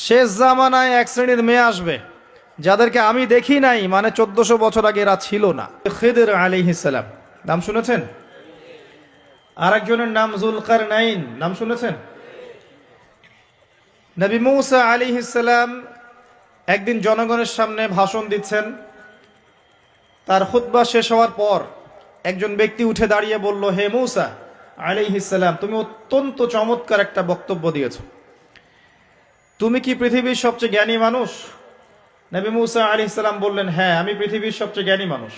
শেষ জামানায় এক শ্রেণীর মেয়ে আসবে যাদেরকে আমি দেখি নাই, মানে 1400 বছর আগে এরা ছিল না। খিদর আলাইহিস সালাম নাম শুনেছেন? আরেকজনের নাম যুলকারনাইন, নাম শুনেছেন? নবী মুসা আলাইহিস সালাম একদিন জনগণের সামনে ভাষণ দিচ্ছেন। তার খুতবা শেষ হওয়ার পর একজন ব্যক্তি উঠে দাঁড়িয়ে বলল, হে মুসা আলাইহিস সালাম, তুমি অত্যন্ত চমৎকার একটা বক্তব্য দিয়েছো। তুমি কি পৃথিবীর সবচেয়ে জ্ঞানী মানুষ? নবী মুসা আলাইহিস সালাম বললেন, হ্যাঁ, আমি পৃথিবীর সবচেয়ে জ্ঞানী মানুষ।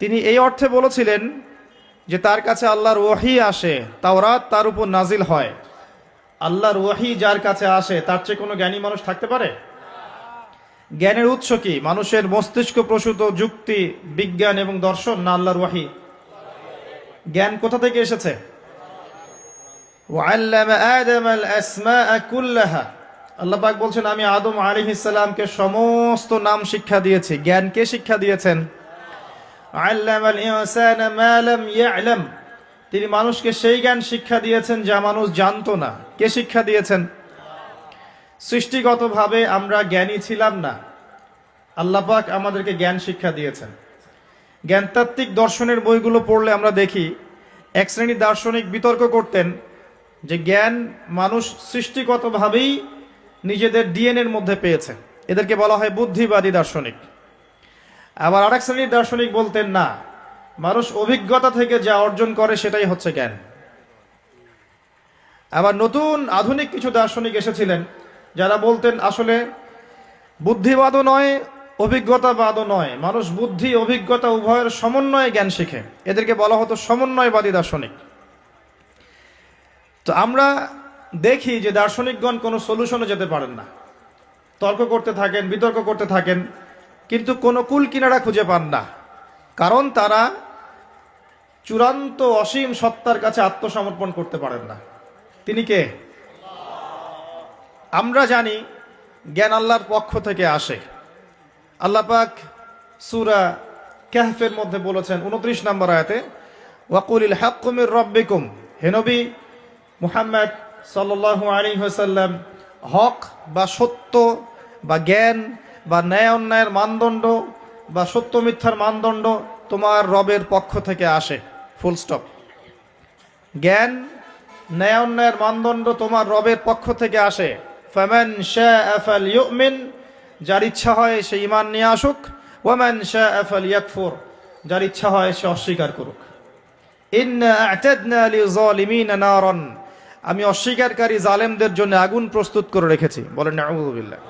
তিনি এই অর্থে বলেছিলেন যে তার কাছে আল্লাহর ওয়াহি আসে, তাওরাত তার উপর নাজিল হয়। আল্লাহর ওয়াহি যার কাছে আসে তার চেয়ে কোনো জ্ঞানী মানুষ থাকতে পারে? জ্ঞানের উৎস কি? মানুষের মস্তিষ্ক প্রসূত যুক্তি, বিজ্ঞান এবং দর্শন, না আল্লাহর ওয়াহি? জ্ঞান কোথা থেকে এসেছে? ওয়াল্লামা আদামাল আসমাআ কুল্লাহা, আল্লাহ পাক বলছেন, আমি আদম আলাইহিস সালামকে সমস্ত নাম শিক্ষা দিয়েছি। জ্ঞান কে শিক্ষা দিয়েছেন? আল্লামাল ইনসানা মা লাম ইয়ালাম, তিনি মানুষকে সেই জ্ঞান শিক্ষা দিয়েছেন যা মানুষ জানতো না। কে শিক্ষা দিয়েছেন? সৃষ্টিগতভাবে আমরা জ্ঞানী ছিলাম না, আল্লাহ পাক আমাদেরকে জ্ঞান শিক্ষা দিয়েছেন। জ্ঞানতাত্ত্বিক দর্শনের বইগুলো পড়লে আমরা দেখি এক শ্রেণীর দার্শনিক বিতর্ক করতেন যে জ্ঞান মানুষ সৃষ্টিগতভাবেই নিজেদের ডিএনএর মধ্যে পেয়েছে। এদেরকে বলা হয় বুদ্ধিবাদী দার্শনিক। আবার আরেক শ্রেণীর দার্শনিক বলতেন, না, মানুষ অভিজ্ঞতা থেকে যা অর্জন করে সেটাই হচ্ছে জ্ঞান। আবার নতুন আধুনিক কিছু দার্শনিক এসেছিলেন যারা বলতেন আসলে বুদ্ধিবাদও নয়, অভিজ্ঞতাবাদও নয়, মানুষ বুদ্ধি অভিজ্ঞতা উভয়ের সমন্বয়ে জ্ঞান শিখে। এদেরকে বলা হতো সমন্বয়বাদী দার্শনিক। তো আমরা দেখি যে দার্শনিকগণ কোনো সলিউশনে যেতে পারেন না, তর্ক করতে থাকেন, বিতর্ক করতে থাকেন, কিন্তু কোনো কুল কিনারা খুঁজে পান না। কারণ তারা চূড়ান্ত অসীম সত্তার কাছে আত্মসমর্পণ করতে পারেন না। তিনি কে? আমরা জানি জ্ঞান আল্লাহর পক্ষ থেকে আসে। আল্লাহ পাক সূরা কাহফের মধ্যে বলেছেন 29 নম্বর আয়াতে, ওয়াকুলিল হাক্কু মির রাব্বিকুম, হে নবী মুহাম্মদ সাল্লাল্লাহু আলাইহি ওয়াসাল্লাম, হক বা সত্য বা জ্ঞান বা ন্যায় অন্যায়ের মানদণ্ড বা সত্য মিথ্যার মানদণ্ড তোমার রবের পক্ষ থেকে আসে, ফুল স্টপ। জ্ঞান, ন্যায় অন্যায়ের মানদণ্ড তোমার রবের পক্ষ থেকে আসে। ফামান শাআ ফালইউমিন, যার ইচ্ছা হয় সে ঈমান নিয়ে আসুক। ওয়ামান শাআ ফালইয়াকফুর, যার ইচ্ছা হয় সে অস্বীকার করুক। ইন্না আ'তাদনা লিযালিমিনা নারান, আমি অস্বীকারী জালেমদের জন্য আগুন প্রস্তুত করে রেখেছি। বলেন নাউযুবিল্লাহ।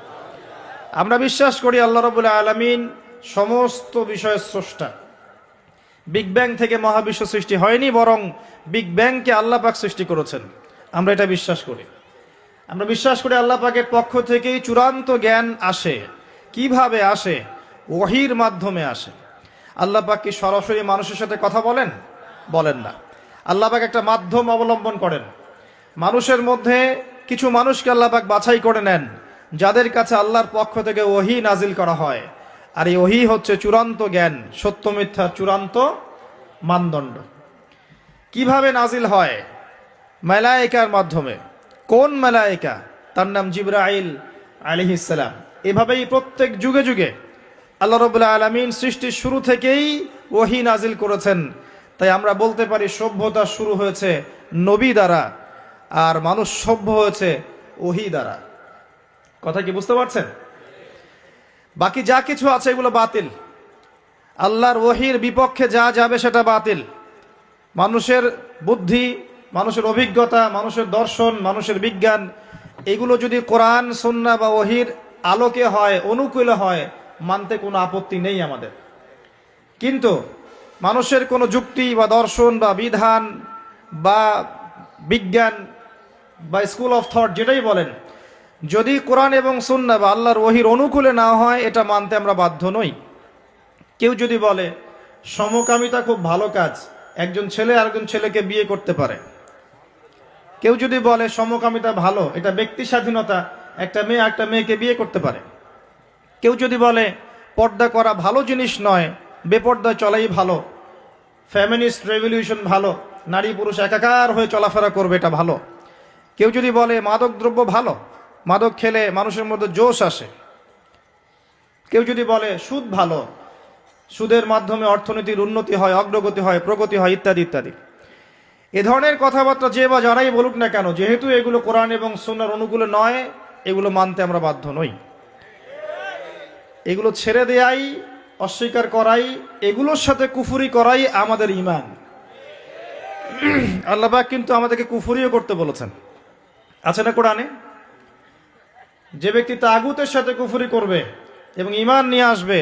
আমরা বিশ্বাস করি আল্লাহ রাব্বুল আলামিন সমস্ত বিষয়ের স্রষ্টা। বিগ ব্যাং থেকে মহাবিশ্ব সৃষ্টি হয়নি, বরং বিগ ব্যাংকে আল্লাহ পাক সৃষ্টি করেছেন। আমরা এটা বিশ্বাস করি। আমরা বিশ্বাস করি আল্লাহ পাকের পক্ষ থেকেই চূড়ান্ত জ্ঞান আসে। কিভাবে আসে? ওহীর মাধ্যমে আসে। আল্লাহ পাক কি সরাসরি মানুষের সাথে কথা বলেন? বলেন না। আল্লাহ পাক একটা মাধ্যম অবলম্বন করেন। মানুষের মধ্যে কিছু মানুষকে আল্লাহ পাক বাছাই করে নেন যাদের কাছে আল্লাহর পক্ষ থেকে ওহী নাজিল করা হয়। আর এই ওহী হচ্ছে চূড়ান্ত জ্ঞান, সত্য মিথ্যার চূড়ান্ত মানদণ্ড। কিভাবে নাজিল হয়? মালায়েকার মাধ্যমে। কোন মালায়েকা? তার নাম জিবরাইল আলাইহিস সালাম। এভাবেই প্রত্যেক যুগে যুগে আল্লাহ রাব্বুল আলামিন সৃষ্টির শুরু থেকেই ওহী নাজিল করেছেন। তাই আমরা বলতে পারি সভ্যতা শুরু হয়েছে নবী দ্বারা, আর মানুষ সভ্য হয়েছে ওহী দ্বারা। কথা কি বুঝতে পারছেন? বাকি যা কিছু আছে এগুলো বাতিল। আল্লাহর ওহীর বিপক্ষে যা যাবে সেটা বাতিল। মানুষের বুদ্ধি, মানুষের অভিজ্ঞতা, মানুষের দর্শন, মানুষের বিজ্ঞান, এগুলো যদি কোরআন, সুন্নাহ বা ওহীর আলোকে হয়, অনুকূলে হয়, মানতে কোনো আপত্তি নেই আমাদের। কিন্তু মানুষের কোনো যুক্তি বা দর্শন বা বিধান বা বিজ্ঞান বা স্কুল অফ থট যেটাই বলেন, যদি কোরআন এবং সুন্নাহ বা আল্লাহর ওহীর অনুকূলে না হয়, এটা মানতে আমরা বাধ্য নই। কেউ যদি বলে সমকামিতা খুব ভালো কাজ, একজন ছেলে আরেকজন ছেলেকে বিয়ে করতে পারে। কেউ যদি বলে সমকামিতা ভালো, এটা ব্যক্তি স্বাধীনতা, একটা মেয়ে একটা মেয়েকে বিয়ে করতে পারে। কেউ যদি বলে পর্দা করা ভালো জিনিস নয়, বেপর্দায় চলাই ভালো, ফেমিনিস্ট রেভলিউশন ভালো, নারী পুরুষ একাকার হয়ে চলাফেরা করবে, এটা ভালো। কেউ যদি বলে মাদক দ্রব্য ভালো, মাদক খেলে মানুষের মধ্যে জোশ আসে। কেউ যদি বলে সুদ ভালো, সুদের মাধ্যমে অর্থনীতির উন্নতি হয়, অগ্রগতি হয়, প্রগতি হয়, ইত্যাদি ইত্যাদি, এ ধরনের কথাবার্তা যে বা যারাই বলুক না কেন, যেহেতু এগুলো কোরআন এবং সুন্নাহর অনুকূলে নয়, এগুলো মানতে আমরা বাধ্য নই। এগুলো ছেড়ে দেয়াই, অস্বীকার করাই, এগুলোর সাথে কুফরি করাই আমাদের ঈমান। আল্লাহ পাক কিন্তু আমাদেরকে কুফরিও করতে বলেছেন, আছে না কোরআনে? যে ব্যক্তি তাগুতের সাথে কুফরি করবে এবং ঈমান নিয়ে আসবে,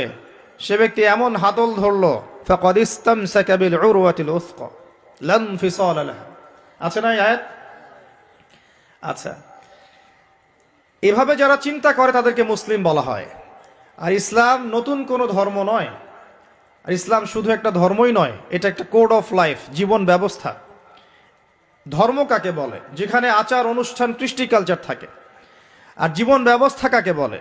সে ব্যক্তি এমন হাতল ধরলো, ফাকাদ ইসতামসাকা বিল উরওয়াতিল উসকা লা ইনফিসালা লাহা। আছে না এই আয়াত? আচ্ছা, এভাবে যারা চিন্তা করে তাদেরকে মুসলিম বলা হয়। আর ইসলাম নতুন কোনো ধর্ম নয়, আর ইসলাম শুধু একটা ধর্মই নয়, এটা একটা কোড অফ লাইফ, জীবন ব্যবস্থা। ধর্ম কাকে বলে? যেখানে আচার অনুষ্ঠান, কৃষ্টি কালচার থাকে। আর জীবন ব্যবস্থা কাকে বলে?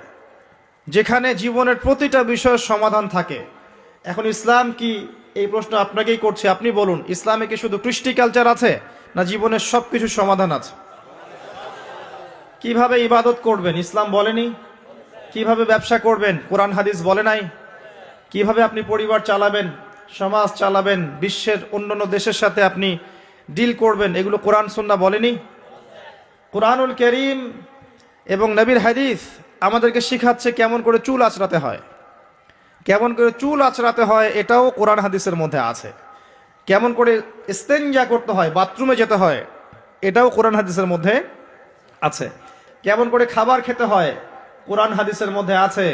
যেখানে জীবনের প্রতিটা বিষয়ের সমাধান থাকে। এখন ইসলাম কি, এই প্রশ্ন আপনাকেই করছে, আপনি বলুন, ইসলামে কি শুধু কৃষ্টি কালচার আছে, না জীবনের সব কিছু সমাধান আছে? কিভাবে ইবাদত করবেন ইসলাম বলেনি? কিভাবে ব্যবসা করবেন কোরআন হাদিস বলে নাই? কিভাবে আপনি পরিবার চালাবেন, সমাজ চালাবেন, বিশ্বের অন্যান্য দেশের সাথে আপনি ডিল করবেন, এগুলো কোরআন সুন্নাহ বলেনি? কোরআনুল কারীম এবং নবীর হাদিস আমাদেরকে শিখাচ্ছে কেমন করে চুল আঁচড়াতে হয়। কেমন করে চুল আঁচড়াতে হয় এটাও কোরআন হাদিসের মধ্যে আছে। কেমন করে ইস্তেঞ্জা করতে হয়, বাথরুমে যেতে হয়, এটাও কোরআন হাদিসের মধ্যে আছে। কেমন করে খাবার খেতে হয়, কোরআন হাদিসের মধ্যে আছে।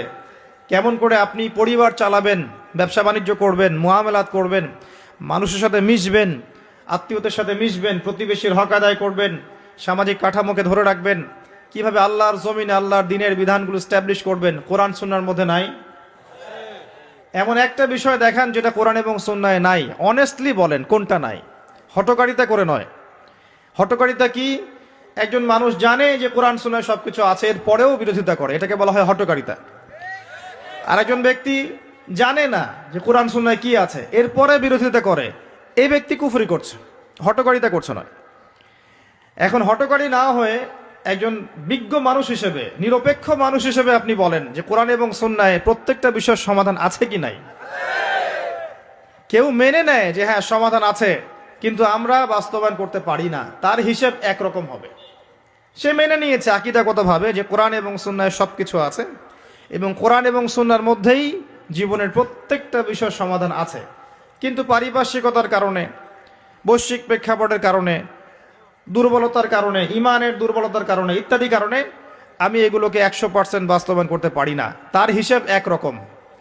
কেমন করে আপনি পরিবার চালাবেন, ব্যবসা বাণিজ্য করবেন, মুআমালাত করবেন, মানুষের সাথে মিশবেন, আত্মীয়দের সাথে মিশবেন, প্রতিবেশীর হক আদায় করবেন, সামাজিক কাঠামোকে ধরে রাখবেন, কিভাবে আল্লাহর জমিনে আল্লাহর দ্বীনের বিধানগুলো স্ট্যাবলিশ করবেন, কোরআন সুন্নাহর মধ্যে নাই? এমন একটা বিষয় দেখান যেটা কোরআন এবং সুন্নাহে নাই, অনেস্টলি বলেন কোনটা নাই। হটকারিতা করে নয়। হটকারিতা কি? একজন মানুষ জানে যে কোরআন সুন্নাহে সবকিছু আছে, এর পরেও বিরোধিতা করে, এটাকে বলা হয় হটকারিতা। আর একজন ব্যক্তি জানে না যে কোরআন সুন্নাহে কি আছে, এরপরে বিরোধিতা করে, এই ব্যক্তি কুফরি করছে, হটকারিতা করছে নয়। এখন হটকারী না হয়ে একজন বিজ্ঞ মানুষ হিসেবে, নিরপেক্ষ মানুষ হিসেবে আপনি বলেন যে কোরআন এবং সুন্নাহে প্রত্যেকটা বিষয়ের সমাধান আছে কি নাই। কেউ মেনে নেয় যে হ্যাঁ সমাধান আছে, কিন্তু আমরা বাস্তবায়ন করতে পারি না, তার হিসেব একরকম হবে। সে মেনে নিয়েছে আকীদাগতভাবে যে কোরআন এবং সুন্নাহে সবকিছু আছে এবং কোরআন এবং সুন্নাহর মধ্যেই জীবনের প্রত্যেকটা বিষয়ের সমাধান আছে, কিন্তু পারিপার্শ্বিকতার কারণে, বৈশ্বিক প্রেক্ষাপটের কারণে, দুর্বলতার কারণে, ইমানের দুর্বলতার কারণে, ইত্যাদি কারণে আমি এগুলোকে 100% বাস্তবায়ন করতে পারি না, তার হিসেব একরকম।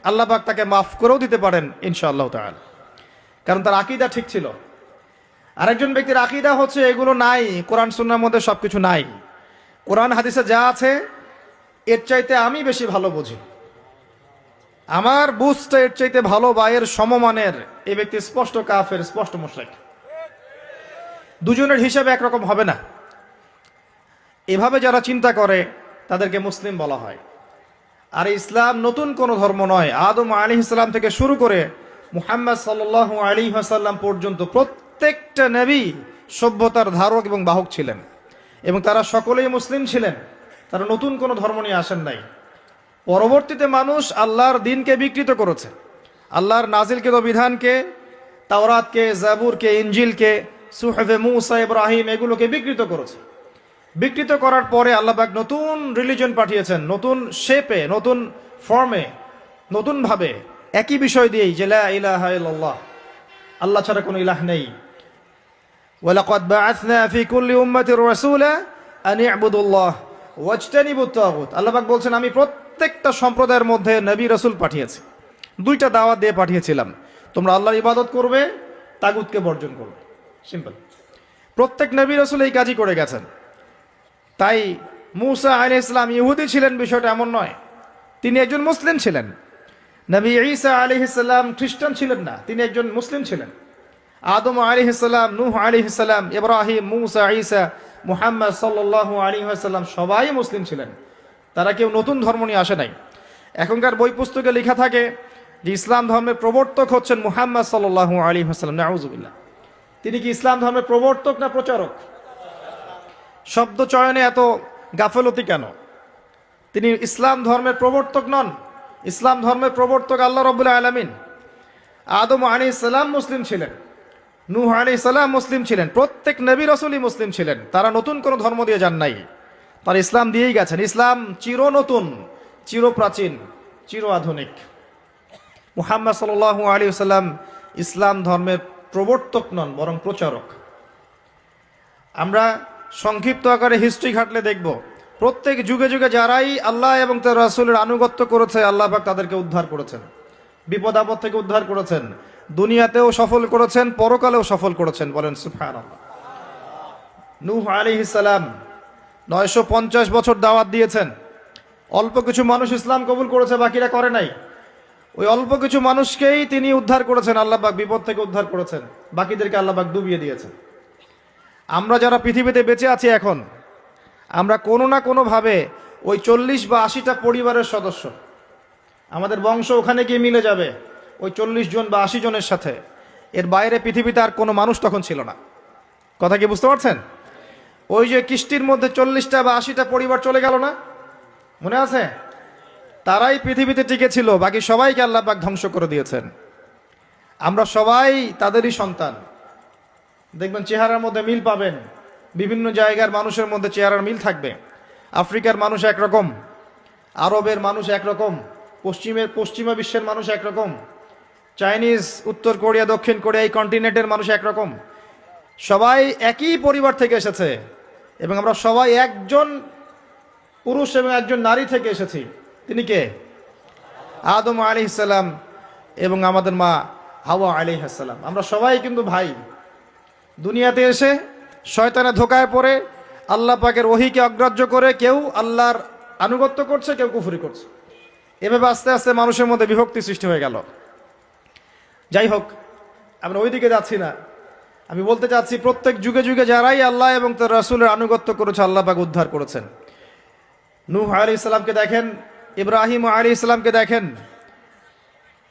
আল্লাহ পাক তাকে মাফ করেও দিতে পারেন ইনশাআল্লাহ তাআলা, কারণ তার আকীদা ঠিক ছিল। আরেকজন ব্যক্তির আকীদা হচ্ছে এগুলো নাই, কোরআন সুন্নাহর মধ্যে সবকিছু নাই, কোরআন হাদিসে যা আছে এর চাইতে আমি বেশি ভালো বুঝি, আমার বুঝটা এর চাইতে ভালো বা এর সমমানের, এই ব্যক্তি স্পষ্ট কাফের, স্পষ্ট মুশরিক। দুজনের হিসাবে একরকম হবে না। এভাবে যারা চিন্তা করে তাদেরকে মুসলিম বলা হয়। আর ইসলাম নতুন কোনো ধর্ম নয়। আদম আলাইহিস সালাম থেকে শুরু করে মুহাম্মদ সাল্লাল্লাহু আলাইহি ওয়াসাল্লাম পর্যন্ত প্রত্যেকটা নবী সভ্যতার ধারক এবং বাহক ছিলেন, এবং তারা সকলেই মুসলিম ছিলেন। তারা নতুন কোনো ধর্ম নিয়ে আসেন নাই। পরবর্তীতে মানুষ আল্লাহর দ্বীনকে বিকৃত করেছে, আল্লাহর নাজিলকৃত বিধানকে, তাওরাতকে, জাবুরকে, ইনজিলকে, সুহফে মূসা, ইব্রাহিম, এগুলোকে বিকৃত করেছে। বিকৃত করার পরে আল্লাহ পাক নতুন রিলিজন পাঠিয়েছেন, নতুন শেপে, নতুন ফর্মে, নতুনভাবে, একই বিষয় দিয়েই যে লা ইলাহা ইল্লাল্লাহ, আল্লাহ ছাড়া কোনো ইলাহ নেই। ওয়ালাকাদ বাআসনা ফি কুল্লি উম্মাতির রাসূলা আন ইবুদুল্লাহ ওয়াজতানিবুত তাগুত। আল্লাহ পাক বলছেন আমি প্রত্যেকটা সম্প্রদায়ের মধ্যে নবী রাসূল পাঠিয়েছি, দুইটা দাওয়াত দিয়ে পাঠিয়েছিলাম, তোমরা আল্লাহর ইবাদত করবে, তাগুতকে বর্জন করবে। সিম্পল। প্রত্যেক নবী রাসূল এই কাজই করে গেছেন। তাই মূসা আলাইহিস সালাম ইহুদি ছিলেন বিষয়টা এমন নয়, তিনি একজন মুসলিম ছিলেন। নবী ঈসা আলাইহিস সালাম খ্রিস্টান ছিলেন না, তিনি একজন মুসলিম ছিলেন। আদম আলাইহিস সালাম, নূহ আলাইহিস সালাম, ইব্রাহিম, মূসা, ঈসা, মুহাম্মদ সাল্লাল্লাহু আলাইহি ওয়াসাল্লাম সবাই মুসলিম ছিলেন। তারা কেউ নতুন ধর্ম নিয়ে আসে নাই। এখনকার বই পুস্তকে লেখা থাকে যে ইসলাম ধর্মের প্রবর্তক হচ্ছেন মুহাম্মদ সাল্লাল্লাহু আলাইহি ওয়াসাল্লাম। নাউযুবিল্লাহ। তিনি কি ইসলাম ধর্মের প্রবর্তক না প্রচারক? শব্দ চয়নে এত গাফলতি কেন? তিনি ইসলাম ধর্মের প্রবর্তক নন। ইসলাম ধর্মের প্রবর্তক আল্লাহ রাব্বুল আলামিন। আদম আলাইহিস সালাম মুসলিম ছিলেন, নূহ আলাইহিস সালাম মুসলিম ছিলেন, প্রত্যেক নবী রাসূলই মুসলিম ছিলেন। তারা নতুন কোনো ধর্ম দিয়ে যান নাই, তারা ইসলাম দিয়েই গেছেন। ইসলাম চির নতুন, চির প্রাচীন, চির আধুনিক। মুহাম্মদ সাল্লাল্লাহু আলাইহি ওয়াসাল্লাম ইসলাম ধর্মের প্রবর্তক নন, বরং প্রচারক। আমরা সংক্ষিপ্ত আকারে হিস্ট্রি ঘাটলে দেখব প্রত্যেক যুগে যুগে যারাই আল্লাহ এবং তার রাসূলের আনুগত্য করেছে, আল্লাহ পাক তাদেরকে উদ্ধার করেছেন, বিপদ আপদ থেকে উদ্ধার করেছেন, দুনিয়াতেও সফল করেছেন, পরকালেও সফল করেছেন। বলেন সুবহানাল্লাহ। নূহ আলাইহিস সালাম 950 বছর দাওয়াত দিয়েছেন। অল্প কিছু মানুষ ইসলাম কবুল করেছে, বাকিরা করে নাই। ওই অল্প কিছু মানুষকেই তিনি উদ্ধার করেছেন, আল্লাহ পাক বিপদ থেকে উদ্ধার করেছেন, বাকিদেরকে আল্লাহ পাক ডুবিয়ে দিয়েছেন। আমরা যারা পৃথিবীতে বেঁচে আছি এখন, আমরা কোনো না কোনোভাবে ওই 40 বা 80টা পরিবারের সদস্য। আমাদের বংশ ওখানে গিয়ে মিলে যাবে ওই 40 জন বা 80 জনের সাথে। এর বাইরে পৃথিবীতে আর কোনো মানুষ তখন ছিল না। কথা কি বুঝতে পারছেন? ওই যে কিস্তির মধ্যে 40টা বা 80টা পরিবার চলে গেল না, মনে আছে? তারাই পৃথিবীতে টিকে ছিল, বাকি সবাইকে আল্লাহ পাক ধ্বংস করে দিয়েছেন। আমরা সবাই তাদেরই সন্তান। দেখবেন চেহারার মধ্যে মিল পাবেন, বিভিন্ন জায়গার মানুষের মধ্যে চেহারার মিল থাকবে। আফ্রিকার মানুষ একরকম, আরবের মানুষ একরকম, পশ্চিমা বিশ্বের মানুষ একরকম, চাইনিজ, উত্তর কোরিয়া, দক্ষিণ কোরিয়া, এই কন্টিনেন্টের মানুষ একরকম। সবাই একই পরিবার থেকে এসেছে এবং আমরা সবাই একজন পুরুষ এবং একজন নারী থেকে এসেছি। তিনি কে? আদম আলাইহিস সালাম এবং আমাদের মা হাওয়া আলাইহিস সালাম। আমরা সবাই কিন্তু ভাই। দুনিয়াতে এসে শয়তানের ধোকায় পড়ে আল্লাহ পাকের ওহীকে অগ্রাহ্য করে কেউ আল্লাহর আনুগত্য করছে, কেউ কুফরি করছে। এভাবে আস্তে আস্তে মানুষের মধ্যে বিভক্তি সৃষ্টি হয়ে গেল। যাই হোক, আমরা ওইদিকে যাচ্ছি না। আমি বলতে চাচ্ছি প্রত্যেক যুগে যুগে যারাই আল্লাহ এবং তার রাসূলের আনুগত্য করেছে, আল্লাহ পাক উদ্ধার করেছেন। নূহ আলাইহিস সালামকে দেখেন, ইব্রাহিম আলাইহিস সালামকে দেখেন,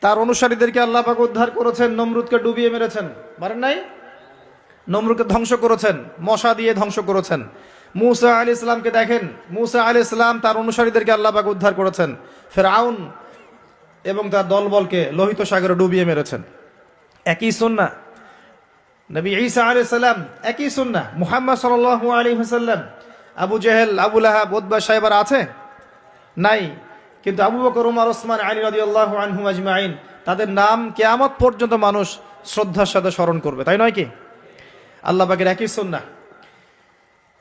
তার অনুসারীদেরকে আল্লাহ পাক উদ্ধার করেছেন। নমরুদকে ডুবিয়ে মেরেছেন, মারেন নাই? নমরুদকে ধ্বংস করেছেন, মশা দিয়ে ধ্বংস করেছেন। মূসা আলাইহিস সালামকে দেখেন, মূসা আলাইহিস সালাম তার অনুসারীদেরকে আল্লাহ পাক উদ্ধার করেছেন। ফিরআউন এবং তার দলবলকে লোহিত সাগরে ডুবিয়ে মেরেছেন। একই সুন্নাহ। নবী ঈসা আলাইহিস সালাম, একই সুন্নাহ। মুহাম্মদ সাল্লাল্লাহু আলাইহি ওয়াসাল্লাম, আবু জেহেল, আবু লাহাব, উতবা, সাইবার আছে নাই? কিন্তু আবু বকর, ওমর, ওসমান, আলী রাদিয়াল্লাহু আনহুম আজমাইন, তাদের নাম কিয়ামত পর্যন্ত মানুষ শ্রদ্ধার সাথে স্মরণ করবে, তাই নয় কি? আল্লাহ পাকের একই সুন্নাহ।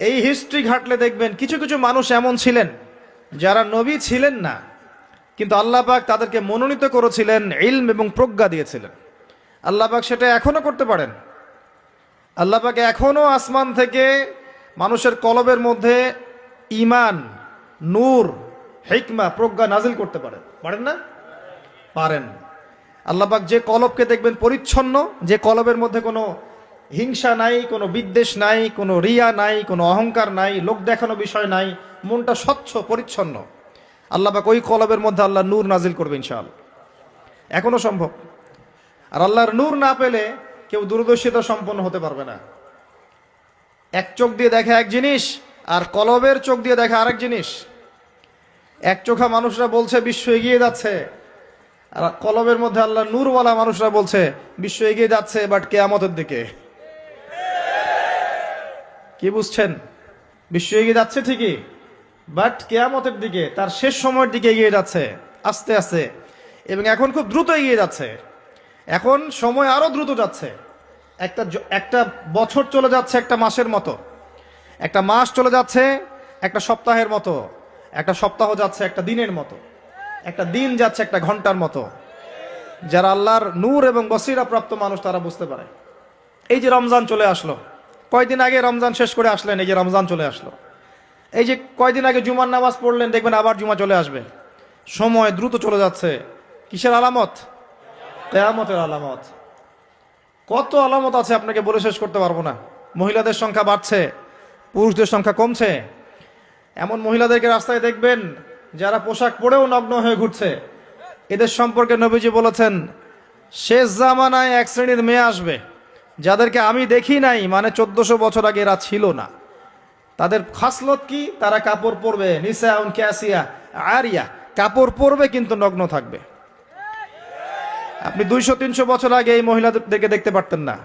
এই হিস্ট্রি ঘাটলে দেখবেন কিছু কিছু মানুষ এমন ছিলেন যারা নবী ছিলেন না, কিন্তু আল্লাহ পাক তাদেরকে মনোনীত করেছিলেন, ইলম এবং প্রজ্ঞা দিয়েছিলেন। আল্লাহ পাক সেটা এখনো করতে পারেন। আল্লাহ পাক এখনো আসমান থেকে মানুষের কলবের মধ্যে ঈমান, নূর, হিকমা, প্রজ্ঞা নাজিল করতে পারেন। পারেন না? পারেন। আল্লাহ পাক যে কলবকে দেখবেন পরিচ্ছন্ন, যে কলবের মধ্যে কোনো হিংসা নাই, কোনো বিদ্বেষ নাই, কোনো রিয়া নাই, কোনো অহংকার নাই, লোক দেখানো বিষয় নাই, মনটা স্বচ্ছ পরিচ্ছন্ন, আল্লাহ পাক ওই কলবের মধ্যে আল্লাহ নূর নাজিল করবে ইনশাআল্লাহ। এখনো সম্ভব। আর আল্লাহর নূর না পেলে কেউ দূরদর্শিতা সম্পন্ন হতে পারবে না। এক চোখ দিয়ে দেখে এক জিনিস, আর কলবের চোখ দিয়ে দেখে আরেক জিনিস। এক চোখা মানুষরা বলছে বিশ্ব এগিয়ে যাচ্ছে, আর কলবের মধ্যে আল্লাহ নূরওয়ালা মানুষরা বলছে বিশ্ব এগিয়ে যাচ্ছে, বাট কিয়ামতের দিকে। কি বুঝছেন? বিশ্ব এগিয়ে যাচ্ছে ঠিকই, বাট কিয়ামতের দিকে, তার শেষ সময়ের দিকে এগিয়ে যাচ্ছে আস্তে আস্তে, এবং এখন খুব দ্রুত এগিয়ে যাচ্ছে। এখন সময় আরো দ্রুত যাচ্ছে। একটা বছর চলে যাচ্ছে একটা মাসের মতো, একটা মাস চলে যাচ্ছে একটা সপ্তাহের মতো, একটা সপ্তাহ যাচ্ছে একটা দিনের মতো, একটা দিন যাচ্ছে একটা ঘন্টার মতো। যারা আল্লাহর নূর এবং বসিরা প্রাপ্ত মানুষ তারা বুঝতে পারে। এই যে রমজান চলে আসলো, কয়দিন আগে রমজান শেষ করে আসলেন, এই যে রমজান চলে আসলো। এই যে কয়দিন আগে জুমার নামাজ পড়লেন, দেখবেন আবার জুমা চলে আসবে। সময় দ্রুত চলে যাচ্ছে। কিসের আলামত? কিয়ামতের আলামত। কত আলামত আছে আপনাকে বলে শেষ করতে পারবো না। মহিলাদের সংখ্যা বাড়ছে, পুরুষদের সংখ্যা কমছে। এমন মহিলাদেরকে রাস্তায় দেখবেন যারা পোশাক পরেও নগ্ন হয়ে ঘুরছে। এদের সম্পর্কে নবীজি বলেছেন, শেষ জামানায় এক শ্রেণীর মেয়ে আসবে যাদেরকে আমি দেখি নাই, মানে 1400 বছর আগে এরা ছিল না। তাদের খাসলত কি? তারা কাপড় পরবে, নিসাউন কাসিয়া আরিয়া, কাপড় পরবে কিন্তু নগ্ন থাকবে। আপনি 200-300 বছর আগে এই মহিলাদেরকে দেখতে পারতেন না।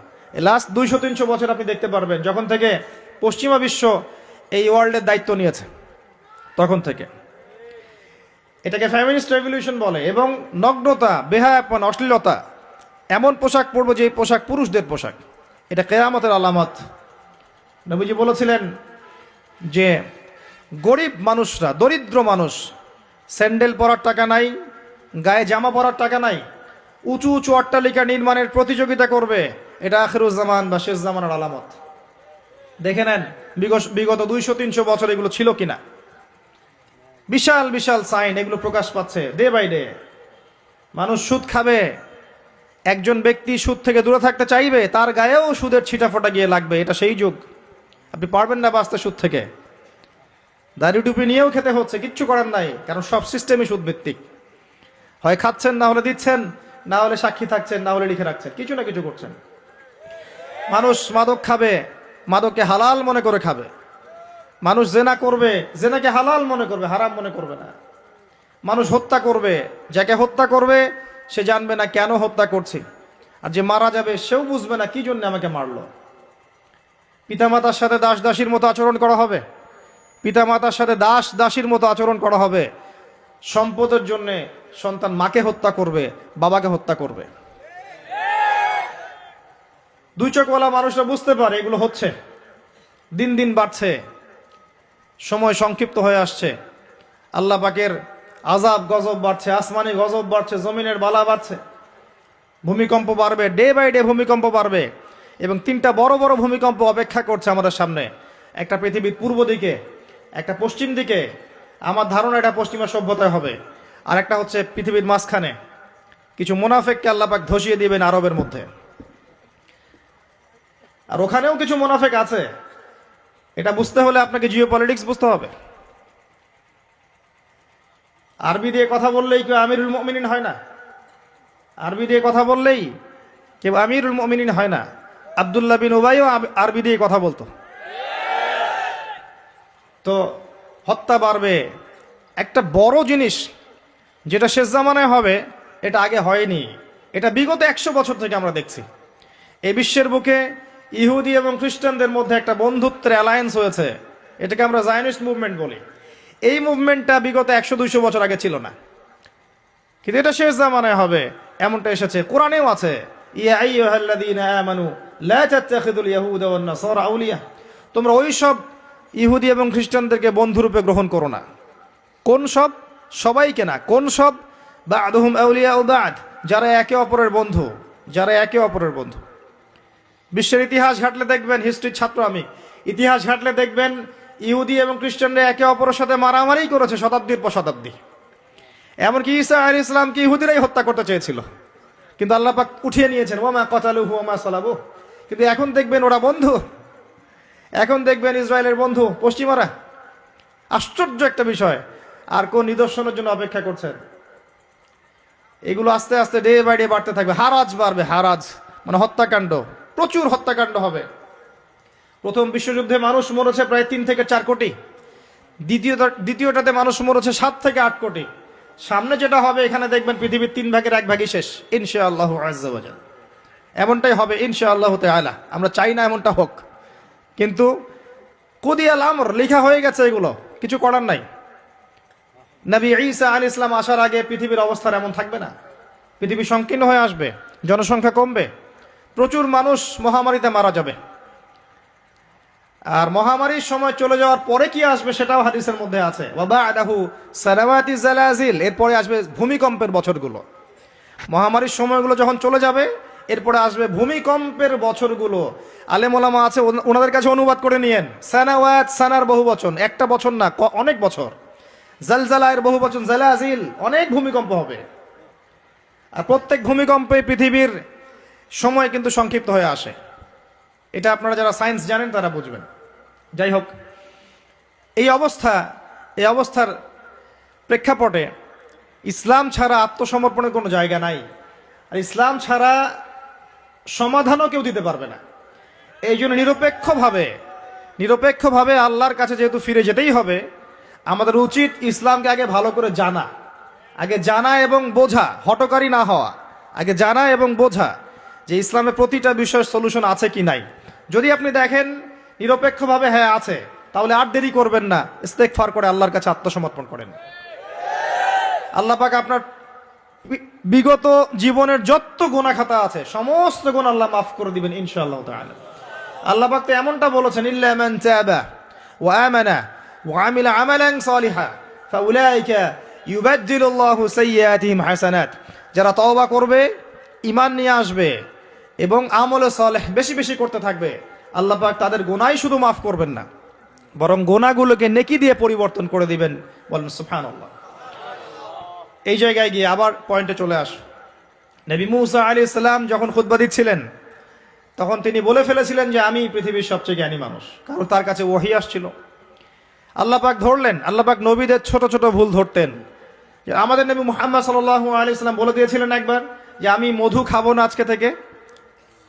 লাস্ট 200-300 বছর আপনি দেখতে পারবেন, যখন থেকে পশ্চিমা বিশ্ব এই ওয়ার্ল্ডের দায়িত্ব নিয়েছে তখন থেকে। এটাকে ফেমিনিস্ট রেভলিউশন বলে। এবং নগ্নতা, বেহায়াপন, অশ্লীলতা, এমন পোশাক পরবো যে পোশাক পুরুষদের পোশাক, এটা কিয়ামতের আলামত। নবীজি বলেছিলেন যে গরিব মানুষরা, দরিদ্র মানুষ, স্যান্ডেল পরার টাকা নাই, গায়ে জামা পরার টাকা নাই, উঁচু উঁচু অট্টালিকা নির্মাণের প্রতিযোগিতা করবে, এটা আখিরুজ্জামান বা শেষ জামানের আলামত। দেখে নেন বিগত 200-300 বছর এগুলো ছিল কিনা। বিশাল বিশাল সাইন এগুলো প্রকাশ পাচ্ছে ডে বাই ডে। মানুষ সুদ খাবে, একজন ব্যক্তি সুদ থেকে দূরে থাকতে চাইবে, তার গায়েও সুদের ছিটাফোটা গিয়ে লাগবে। এটা সেই যুগ। আপনি পারবেন না বাঁচতে সুদ থেকে। দাড়ি টুপি নিয়েও খেতে হচ্ছে, কিচ্ছু করার নাই, কারণ সব সিস্টেমই সুদ ভিত্তিক। হয় খাচ্ছেন, না হলে দিচ্ছেন, না হলে সাক্ষী থাকছেন, না হলে লিখে রাখছেন, কিছু না কিছু করছেন। মানুষ মাদক খাবে, মাদককে হালাল মনে করে খাবে। মানুষ জেনা করবে, জেনাকে হালাল মনে করবে, হারাম মনে করবে না। মানুষ হত্যা করবে, যাকে হত্যা করবে সে জানবে না কেন হত্যা করছে, আর যে মারা যাবে সেও বুঝবে না কি জন্য আমাকে মারলো। পিতামাতার সাথে দাস দাসীর মতো আচরণ করা হবে, পিতামাতার সাথে দাস দাসীর মতো আচরণ করা হবে। সম্পদের জন্য সন্তান মাকে হত্যা করবে, বাবাকে হত্যা করবে। দুই চোখওয়ালা মানুষরা বুঝতে পারে এগুলো হচ্ছে, দিন দিন বাড়ছে, সময় সংক্ষিপ্ত হয়ে আসছে। আল্লাহ পাকের আযাব গজব বাড়ছে, আসমানি গজব বাড়ছে, জমিনের বালা বাড়ছে, ভূমিকম্প বাড়বে, ডে বাই ডে ভূমিকম্প বাড়বে। এবং 3টা বড় বড় ভূমিকম্প অপেক্ষা করছে আমাদের সামনে। একটা পৃথিবীর পূর্ব দিকে, একটা পশ্চিম দিকে, আমার ধারণা এটা পশ্চিমা সভ্যতায় হবে, আর একটা হচ্ছে পৃথিবীর মাঝখানে। কিছু মুনাফেককে আল্লাহ পাক ধসিয়ে দিবেন আরবের মধ্যে, আর ওখানেও কিছু মুনাফেক আছে। এটা বুঝতে হলে আপনাকে জিও পলিটিক্স বুঝতে হবে। আরবি দিয়ে কথা বললেই কেউ আমিরুল মুমিনিন হয় না। আরবি দিয়ে কথা বললেই কেউ আমিরুল মুমিনিন হয় না। আব্দুল্লাহ বিন উবাইও আরবি দিয়ে কথা বলতো। তো হত্যা বাড়বে। একটা বড় জিনিস যেটা শেষ জামানায় হবে, এটা আগে হয়নি। এটা বিগত 100 বছর থেকে আমরা দেখছি। এই বিশ্বের বুকে ইহুদি এবং খ্রিস্টানদের মধ্যে একটা বন্ধুত্বের অ্যালায়েন্স হয়েছে। এটাকে আমরা জায়নিস্ট মুভমেন্ট বলি। এই মুভমেন্টটা বিগত 100-200 বছর আগে ছিল না, কিন্তু এটা শেষ জামানায় হবে এমনটা এসেছে। কোরআনেও আছে, ইয়া আইয়ুহাল্লাযীনা আমানু লা তাত্তাখিযুল ইয়াহুদা ওয়ান নাসারা আউলিয়া, তোমরা ওই সব ইহুদি এবং খ্রিস্টানদেরকে বন্ধুরূপে গ্রহণ করো না। কোন সব? সবাইকে না। কোন সব? বা'দুহুম আউলিয়াউ বা'দ, যারা একে অপরের বন্ধু, যারা একে অপরের বন্ধু। বিশ্বের ইতিহাস ঘাটলে দেখবেন, হিস্ট্রির ছাত্র আমি, ইতিহাস ঘাটলে দেখবেন ইহুদি এবং খ্রিস্টানরা একে অপরের সাথে মারামারি করেছে শতাব্দীর পর শতাব্দী। এমনকি ঈসা আলাইহিস সালামকে ইহুদিরাই হত্যা করতে চেয়েছিল, কিন্তু আল্লাহ পাক উঠিয়ে নিয়েছেন, ওয়া মা কাতালুহু ওয়া মা সালাবুহু। কিন্তু এখন দেখবেন ওরা বন্ধু, এখন দেখবেন ইসরায়েলের বন্ধু পশ্চিমারা। আশ্চর্য একটা বিষয়। আর কোন নিদর্শনের জন্য অপেক্ষা করছেন? এগুলো আস্তে আস্তে ডে বাই ডে বাড়তে থাকবে। হারাজ বাড়বে, হারাজ মানে হত্যাকাণ্ড, প্রচুর হত্যাকাণ্ড হবে। প্রথম বিশ্বযুদ্ধে মানুষ মরেছে প্রায় 3 থেকে 4 কোটি। দ্বিতীয়টাতে মানুষ মরেছে 7 থেকে 8 কোটি। সামনে যেটা হবে, এখানে দেখবেন পৃথিবীর 3 ভাগের 1 ভাগই শেষ ইনশাআল্লাহু আযজা ওয়া জাল। এমনটাই হবে ইনশাআল্লাহু তাআলা। আমরা চাই না এমনটা হোক, কিন্তু কুদিয়াল আমর, লেখা হয়ে গেছে, এগুলো কিছু করার নাই। নবী ঈসা আলাইহিস সালাম আসার আগে পৃথিবীর অবস্থা এমন থাকবে না। পৃথিবী সংকীর্ণ হয়ে আসবে, জনসংখ্যা কমবে, প্রচুর মানুষ মহামারীতে মারা যাবে। আর মহামারীর সময় চলে যাওয়ার পরে কি আসবে সেটাও হাদিসের মধ্যে আছে, ওয়া বা'দাহু সালাওয়াতি জালাজিল, এরপরে আসবে ভূমিকম্পের বছরগুলো। মহামারীর সময়গুলো যখন চলে যাবে, এরপরে আসবে ভূমিকম্পের বছরগুলো। আলেম ওলামা আছে, ওনাদের কাছে অনুবাদ করে নিয়েন। সানাওয়াত, সানার বহু বচন, একটা বছর না, অনেক বছর। জালজালায়ের বহু বচন জালাজিল, অনেক ভূমিকম্প হবে। আর প্রত্যেক ভূমিকম্পে পৃথিবীর সময় কিন্তু সংক্ষিপ্ত হয়ে আসে। এটা আপনারা যারা সায়েন্স জানেন তারা বুঝবেন। যাই হোক, এই অবস্থার প্রেক্ষাপটে ইসলাম ছাড়া আত্মসমর্পণের কোনো জায়গা নাই, আর ইসলাম ছাড়া সমাধানও কেউ দিতে পারবে না। এই জন্য নিরপেক্ষভাবে আল্লাহর কাছে যেহেতু ফিরে যেতেই হবে, আমাদের উচিত ইসলামকে আগে ভালো করে জানা, আগে জানা এবং বোঝা, হটকারী না হওয়া, আগে জানা এবং বোঝা যে ইসলামের প্রতিটা বিষয়ের সলিউশন আছে কি নাই। যদি আপনি দেখেন নিরপেক্ষভাবে হ্যাঁ আছে, তাহলে আর দেরি করবেন না, ইস্তেগফার করে আল্লাহর কাছে আত্মসমর্পণ করেন। আল্লাহ পাক আপনার বিগত জীবনের যত গুনাহ খাতা আছে সমস্ত গুনাহ আল্লাহ মাফ করে দিবেন ইনশাআল্লাহ তাআলা। আল্লাহ পাক তো এমনটা বলেছেন, ইল্লা মান তাবা ওয়া আমানা ওয়া আমিলা আমালান সালিহা ফাউলাইকা ইউবাদদিলুল্লাহু সাইয়্যাতিহিম হাসানাত। যারা তওবা করবে, ঈমান নিয়ে আসবে এবং আমলে সালেহ বেশি বেশি করতে থাকবে, আল্লাহ পাক তাদের গুনাহই শুধু মাফ করবেন না, বরং গুনাহগুলোকে নেকি দিয়ে পরিবর্তন করে দিবেন। বলেন সুবহানাল্লাহ। এই জায়গায় গিয়ে আবার পয়েন্টে চলে আস। নবী মুসা আলাইহিস সালাম যখন খুতবা দিচ্ছিলেন, তখন তিনি বলে ফেলেছিলেন যে আমি পৃথিবীর সবচেয়ে জ্ঞানী মানুষ, কারণ তার কাছে ওহী আসছিল। আল্লাহ পাক ধরলেন, আল্লাহ পাক নবীদের ছোট ছোট ভুল ধরতেন। যে আমাদের নবী মুহাম্মদ সাল্লাল্লাহু আলাইহি সাল্লাম বলে দিয়েছিলেন একবার যে আমি মধু খাবো না আজকে থেকে,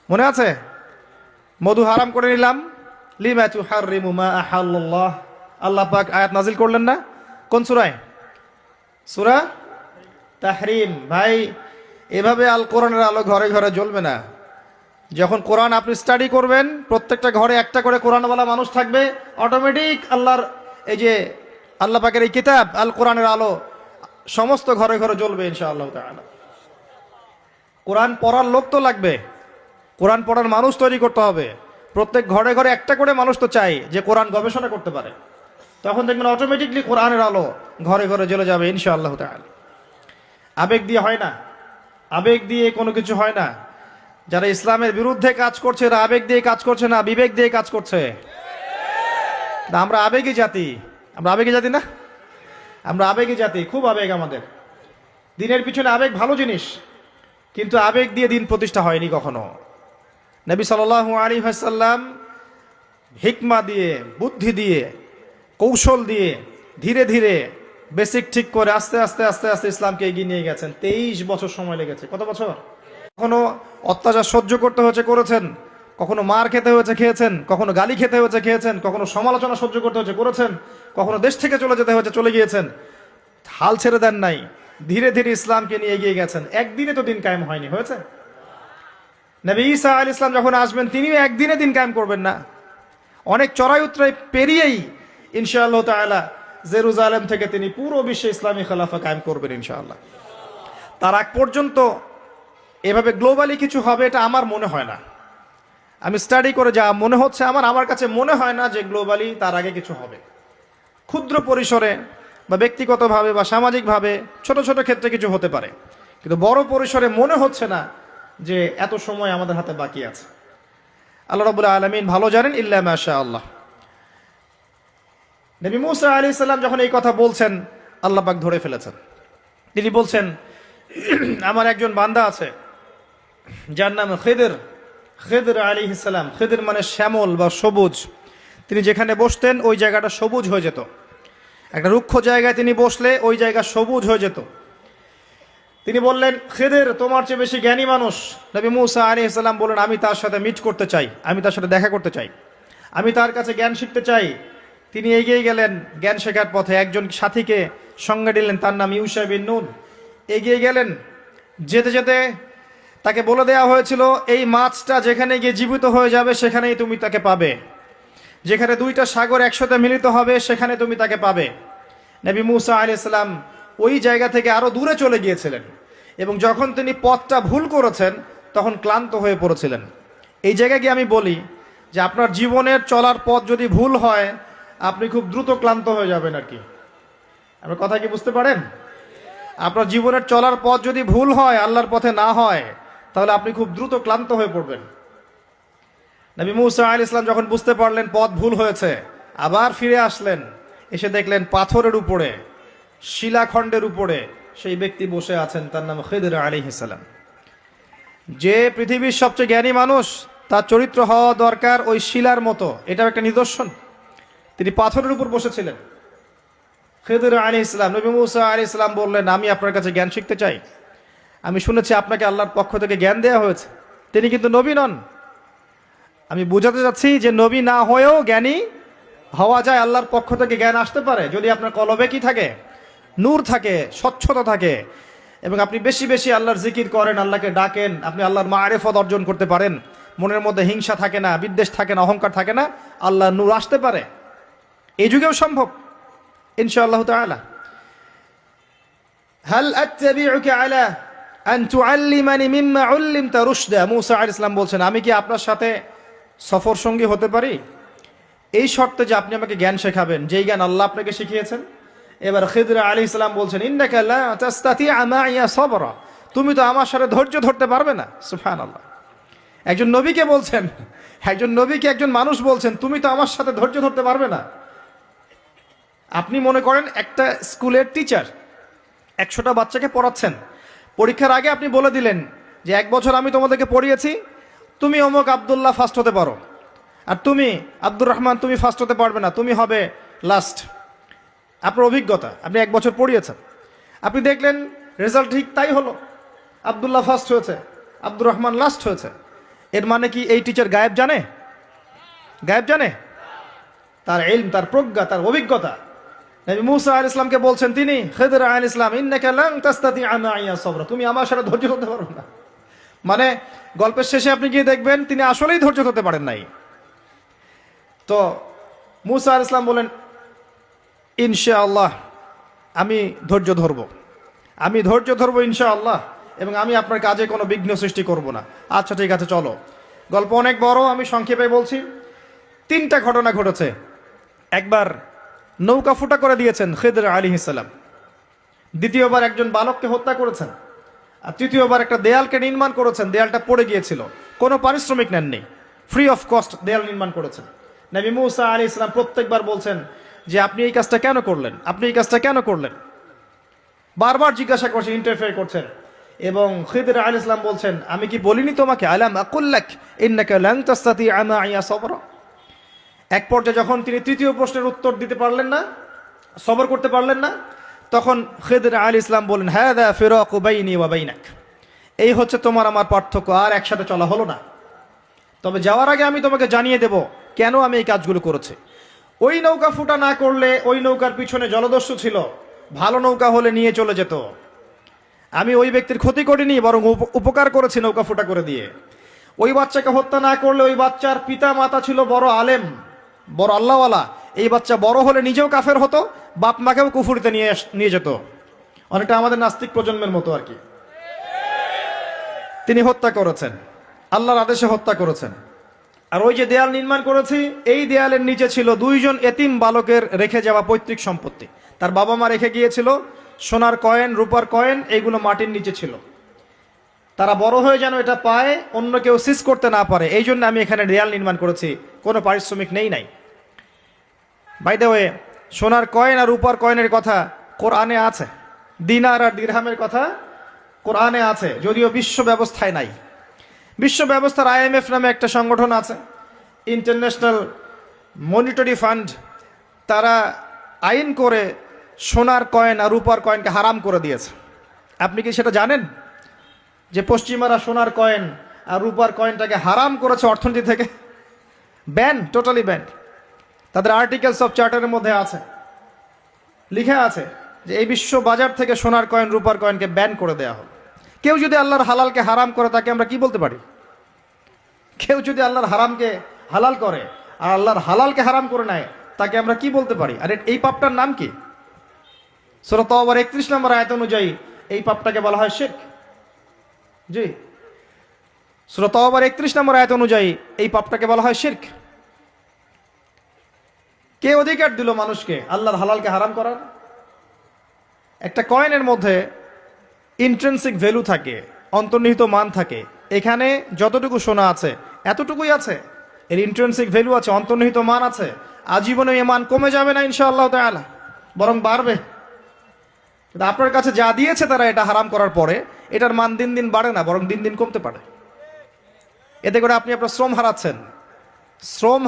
মনে আছে? মধু হারাম করে নিলাম। লিমা তুহাররিমু মা আহাল্লাল্লাহ, আল্লাহ পাক আয়াত নাজিল করলেন না? কোন সূরায়? সূরা তাহরিম। ভাই, এভাবে আল কোরআনের আলো ঘরে ঘরে জ্বলবে না। যখন কোরআন আপনি স্টাডি করবেন, প্রত্যেকটা ঘরে একটা করে কোরআনওয়ালা মানুষ থাকবে, অটোমেটিক আল্লাহর এই যে আল্লাহ পাকের এই কিতাব আল কোরআনের আলো সমস্ত ঘরে ঘরে জ্বলবে ইনশাআল্লাহ তাআলা। কোরআন পড়ার লোক তো লাগবে, কোরআন পড়ার মানুষ তৈরি করতে হবে। প্রত্যেক ঘরে ঘরে একটা করে মানুষ তো চাই যে কোরআন গবেষণা করতে পারে। তখন দেখবেন অটোমেটিকলি কোরআনের আলো ঘরে ঘরে জ্বলে যাবে ইনশাআল্লাহ তাআলা। আবেগ দিয়ে হয় না, আবেগ দিয়ে কোনো কিছু হয় না। যারা ইসলামের বিরুদ্ধে কাজ করছে এরা আবেগ দিয়ে কাজ করছে না, বিবেক দিয়ে কাজ করছে। আমরা আবেগী জাতি, আমরা আবেগী জাতি না, আমরা আবেগী জাতি, খুব আবেগ আমাদের। দিনের পিছনে আবেগ ভালো জিনিস, কিন্তু আবেগ দিয়ে দিন প্রতিষ্ঠা হয়নি কখনো। নবী সাল্লাল্লাহু আলাইহি ওয়াসাল্লাম হিকমা দিয়ে, বুদ্ধি দিয়ে, কৌশল দিয়ে ধীরে ধীরে বেসিক ঠিক করে আস্তে আস্তে আস্তে আস্তে ইসলামকে এগিয়ে নিয়ে গেছেন। 23 বছর সময় লেগেছে। কত বছর? কখনো অত্যাচার সহ্য করতে হয়েছে, করেছেন। কখনো মার খেতে হয়েছে, খেয়েছেন। কখনো গালি খেতে হয়েছে, খেয়েছেন। কখনো সমালোচনা সহ্য করতে হয়েছে, করেছেন। কখনো দেশ থেকে চলে যেতে হয়েছে, চলে গিয়েছেন। হাল ছেড়ে দেন নাই, ধীরে ধীরে ইসলামকে নিয়ে এগিয়ে গেছেন। একদিনে তো দিন কায়েম হয়নি, হয়েছে? নবী ঈসা আলাইহিস সালাম যখন আসবেন, তিনিও একদিনে দিন কায়েম করবেন না। অনেক চড়াই উতরাই পেরিয়েই ইনশাআল্লাহ তাআলা জেরুজালেম থেকে তিনি পুরো বিশ্বে ইসলামী খেলাফা কায়েম করবেন ইনশাআল্লাহ। তার আগ পর্যন্ত এভাবে গ্লোবালি কিছু হবে এটা আমার মনে হয় না। আমি স্টাডি করে যা মনে হচ্ছে আমার কাছে মনে হয় না যে গ্লোবালি তার আগে কিছু হবে। ক্ষুদ্র পরিসরে বা ব্যক্তিগতভাবে বা সামাজিকভাবে ছোট ছোট ক্ষেত্রে কিছু হতে পারে, কিন্তু বড় পরিসরে মনে হচ্ছে না যে এত সময় আমাদের হাতে বাকি আছে। আল্লাহ রাব্বুল আলামিন ভালো জানেন, ইল্লা মাশাআল্লাহ। নবী মুসা আলাইহিস সালাম যখন এই কথা বলছেন, আল্লাহ পাক ধরে ফেলেছেন। তিনি বলছেন, আমার একজন বান্দা আছে যার নাম খিদর। খিদর আলাইহিস সালাম, খিদর মানে শ্যামল বা সবুজ। তিনি যেখানে বসতেন ওই জায়গাটা সবুজ হয়ে যেত। একটা রুক্ষ জায়গায় তিনি বসলে ওই জায়গা সবুজ হয়ে যেত। তিনি বললেন, খিদর তোমার চেয়ে বেশি জ্ঞানী মানুষ। নবী মুসা আলাইহিস সালাম বললেন, আমি তার সাথে মিট করতে চাই, আমি তার সাথে দেখা করতে চাই, আমি তার কাছে জ্ঞান শিখতে চাই। তিনি এগিয়ে গেলেন জ্ঞান শেখার পথে। একজন সাথীকে সঙ্গে দিলেন, তার নাম ইউশা বিন নুন। এগিয়ে গেলেন, যেতে যেতে তাকে বলে দেওয়া হয়েছিল এই মাছটা যেখানে গিয়ে জীবিত হয়ে যাবে সেখানেই তুমি তাকে পাবে, যেখানে দুইটা সাগর একসাথে মিলিত হবে সেখানে তুমি তাকে পাবে। নবী মুসা আলাইহিস সালাম ওই জায়গা থেকে আরো দূরে চলে গিয়েছিলেন এবং যখন তিনি পথটা ভুল করেছেন তখন ক্লান্ত হয়ে পড়েছিলেন। এই জায়গায় গিয়ে আমি বলি যে আপনার জীবনের চলার পথ যদি ভুল হয় আপনি খুব দ্রুত ক্লান্ত হয়ে যাবেন আর কি। আপনার কথা কি বুঝতে পারেন? আপনার জীবনের চলার পথ যদি ভুল হয়, আল্লাহর পথে না হয়, তাহলে আপনি খুব দ্রুত ক্লান্ত হয়ে পড়বেন। নবী মুসা আলাইহিস সালাম যখন বুঝতে পারলেন পথ ভুল হয়েছে, আবার ফিরে আসলেন। এসে দেখলেন পাথরের উপরে, শিলাখণ্ডের উপরে সেই ব্যক্তি বসে আছেন, তার নাম খিদর আলাইহিস সালাম। যে পৃথিবীর সবচেয়ে জ্ঞানী মানুষ, তার চরিত্র হওয়া দরকার ওই শিলার মতো। এটাও একটা নিদর্শন। তিনি পাথরের উপর বসেছিলেন। খিদর আলাইহিস সালাম, নবী মুসা আলাইহিস সালাম বললেন, আমি আপনার কাছে জ্ঞান শিখতে চাই। আমি শুনেছি আপনাকে আল্লাহর পক্ষ থেকে জ্ঞান দেওয়া হয়েছে। তিনি কিন্তু নবী নন। আমি বোঝাতে চাচ্ছি যে নবী না হয়েও জ্ঞানী হওয়া যায়, আল্লাহর পক্ষ থেকে জ্ঞান আসতে পারে যদি আপনার কলবে কি থাকে, নূর থাকে, স্বচ্ছতা থাকে, এবং আপনি বেশি বেশি আল্লাহর জিকির করেন, আল্লাহকে ডাকেন, আপনি আল্লাহর মারিফত অর্জন করতে পারেন, মনের মধ্যে হিংসা থাকে না, বিদ্বেষ থাকে না, অহংকার থাকে না, আল্লাহর নূর আসতে পারে। এই যুগেও সম্ভব ইনশাআল্লাহ তাআলা। হাল আত্তাবিউকা আলা আন তুআল্লিমানি মিম্মা উল্লিমতা রুশদা, মূসা আলাইহিস সালাম বলছেন, আমি কি আপনার সাথে সফর সঙ্গী হতে পারি এই শর্তে যে আপনি আমাকে জ্ঞান শেখাবেন, যেই জ্ঞান আল্লাহ আপনাকে শিখিয়েছেন। এবার খিদর আলাইহিস সালাম বলছেন, ইন্নাকা লা তাস্তাতিআ মাইয়া সাবরা, তুমি তো আমার সাথে ধৈর্য ধরতে পারবে না। সুবহানাল্লাহ, একজন নবীকে বলছেন, একজন নবীকে একজন মানুষ বলছেন, তুমি তো আমার সাথে ধৈর্য ধরতে পারবে না। আপনি মনে করেন একটা স্কুলের টিচার 100টা বাচ্চাকে পড়াচ্ছেন, পরীক্ষার আগে আপনি বলে দিলেন যে 1 বছর আমি তোমাদেরকে পড়িয়েছি, তুমি অমুক আব্দুল্লাহ ফার্স্ট হতে পারো, আর তুমি আব্দুর রহমান তুমি ফার্স্ট হতে পারবে না, তুমি হবে লাস্ট। আপনার অভিজ্ঞতা, আপনি 1 বছর পড়িয়েছেন, আপনি দেখলেন রেজাল্ট ঠিক তাই হলো, আব্দুল্লাহ ফার্স্ট হয়েছে, আব্দুর রহমান লাস্ট হয়েছে। এর মানে কি এই টিচার গায়েব জানে? গায়েব জানে? তার ইলম, তার প্রজ্ঞা, তার অভিজ্ঞতা। নবী মূসা আলাইহিস সালামকে বলছেন তিনি, খিদর আলাইহিস সালাম, ইন্নাকা লান তাস্তাতিআ মাইয়া সাবরা, তুমি আমার সাথে ধৈর্য ধরতে পারবে না। মানে গল্পের শেষে আপনি গিয়ে দেখবেন তিনি আসলেই ধৈর্য ধরতে পারেন নাই। তো মূসা আলাইহিস সালাম বলেন, ইনশাআল্লাহ আমি ধৈর্য ধরব, আমি ধৈর্য ধরব ইনশাআল্লাহ, এবং আমি আপনার কাজে কোনো বিঘ্ন সৃষ্টি করব না। আচ্ছা ঠিক আছে, চলো। গল্প অনেক বড়, আমি সংক্ষেপে বলছি। 3টা ঘটনা ঘটেছে। একবার নৌকা ফুটা করে দিয়েছেন খিদর আলাইহিস সালাম, দ্বিতীয়বার একজন বালককে হত্যা করেছেন, আর তৃতীয়বার একটা দেয়ালকে নির্মাণ করেছেন, দেয়ালটা পড়ে গিয়েছিল, কোনো পারিশ্রমিক নেননি, ফ্রি অফ কস্ট দেয়াল নির্মাণ করেছেন। নবী মূসা আলাইহিস সালাম প্রত্যেকবার বলছেন যে আপনি এই কাজটা কেন করলেন, আপনি এই কাজটা কেন করলেন, বারবার জিজ্ঞাসা করছেন, ইন্টারফেয়ার করছেন। এবং খিদর আলাইহিস সালাম বলছেন, আমি কি বলিনি তোমাকে, আলাম আকুল লাক ইন্নাকা লান তাস্তাতিআ মাইয়া সাবরা। এক পর্যায়ে যখন তিনি তৃতীয় প্রশ্নের উত্তর দিতে পারলেন না, সবর করতে পারলেন না, তখন খিদর আলাইহিস সালাম বলেন, হাযা ফিরাকু বাইনি ওয়া বাইনাক, এই হচ্ছে তোমার আমার পার্থক্য, আর একসাথে চলা হলো না। তবে যাওয়ার আগে আমি তোমাকে জানিয়ে দেব কেন আমি এই কাজগুলো করেছি। ওই নৌকা ফুটা না করলে ওই নৌকার পিছনে জলদস্যু ছিল, ভালো নৌকা হলে নিয়ে চলে যেত। আমি ওই ব্যক্তির ক্ষতি করিনি, বরং উপকার করেছি নৌকা ফুটা করে দিয়ে। ওই বাচ্চাকে হত্যা না করলে ওই বাচ্চার পিতা মাতা ছিল বড় আলেম, বড় আল্লাহওয়ালা, এই বাচ্চা বড় হলে নিজেও কাফের হতো, বাপ মাকেও কুফুরিতে নিয়ে যেত, অনেকটা আমাদের নাস্তিক প্রজন্মের মতো আর কি। তিনি হত্যা করেছেন, আল্লাহর আদেশে হত্যা করেছেন। আর ওই যে দেয়াল নির্মাণ করেছি, এই দেয়ালের নিচে ছিল 2 জন এতিম বালকের রেখে যাওয়া পৈতৃক সম্পত্তি। তার বাবা মা রেখে গিয়েছিল সোনার কয়েন, রূপার কয়েন, এইগুলো মাটির নিচে ছিল। তারা বড় হয়ে যেন এটা পায়, অন্য কেউ সিজ করতে না পারে, এই জন্য আমি এখানে দেয়াল নির্মাণ করেছি, কোনো পারিশ্রমিক নাই। বাই দ্য ওয়ে, সোনার কয়েন আর রূপার কয়েনের কথা কোরআনে আছে, দিনার আর দিরহামের কথা কোরআনে আছে, যদিও বিশ্ব ব্যবস্থায় নাই। বিশ্ব ব্যবস্থার IMF নামে একটা সংগঠন আছে, ইন্টারন্যাশনাল মনিটারি ফান্ড, তারা আইন করে সোনার কয়েন আর রূপার কয়েনকে হারাম করে দিয়েছে। আপনি কি সেটা জানেন যে পশ্চিমারা সোনার কয়েন আর রূপার কয়েনটাকে হারাম করেছে অর্থনীতি থেকে? Ban, totally ban. তাদের আর্টিকেলস অফ চার্টারের মধ্যে আছে, লিখা আছে যে এই বিশ্ব বাজার থেকে সোনার কয়েন রূপার কয়েনকে ব্যান করে দেওয়া হবে। কেউ যদি আল্লাহর হালালকে হারাম করে, তাকে আমরা কি বলতে পারি? কেউ যদি আল্লাহর হারামকে হালাল করে আর আল্লাহর হালালকে হারাম করে নেয়, তাকে আমরা কি বলতে পারি? আর এই পাপটার নাম কি? সূরা তাওবার 31 নম্বর আয়াত অনুযায়ী এই পাপটাকে বলা হয় শিরক। জি, সূরা তাওবার 31 নম্বর আয়াত অনুযায়ী এই পাপটাকে বলা হয় শিরক। কে অধিকার দিল মানুষকে আল্লাহর হালালকে হারাম করার? একটা কয়েনের মধ্যে ইন্ট্রিনসিক ভ্যালু থাকে, অন্তর্নিহিত মান থাকে। এখানে যতটুকু সোনা আছে এতটুকুই আছে, এর ইন্ট্রিনসিক ভ্যালু আছে, অন্তর্নিহিত মান আছে। আজীবনে এই মান কমে যাবে না ইনশাআল্লাহ তাআলা, বরং বাড়বে। কিন্তু আপনার কাছে যা দিয়েছে তারা এটা হারাম করার পরে, এটার মান দিন দিন বাড়ে না, বরং দিন দিন কমতে পারে। এতে করে আপনি আপনার শ্রম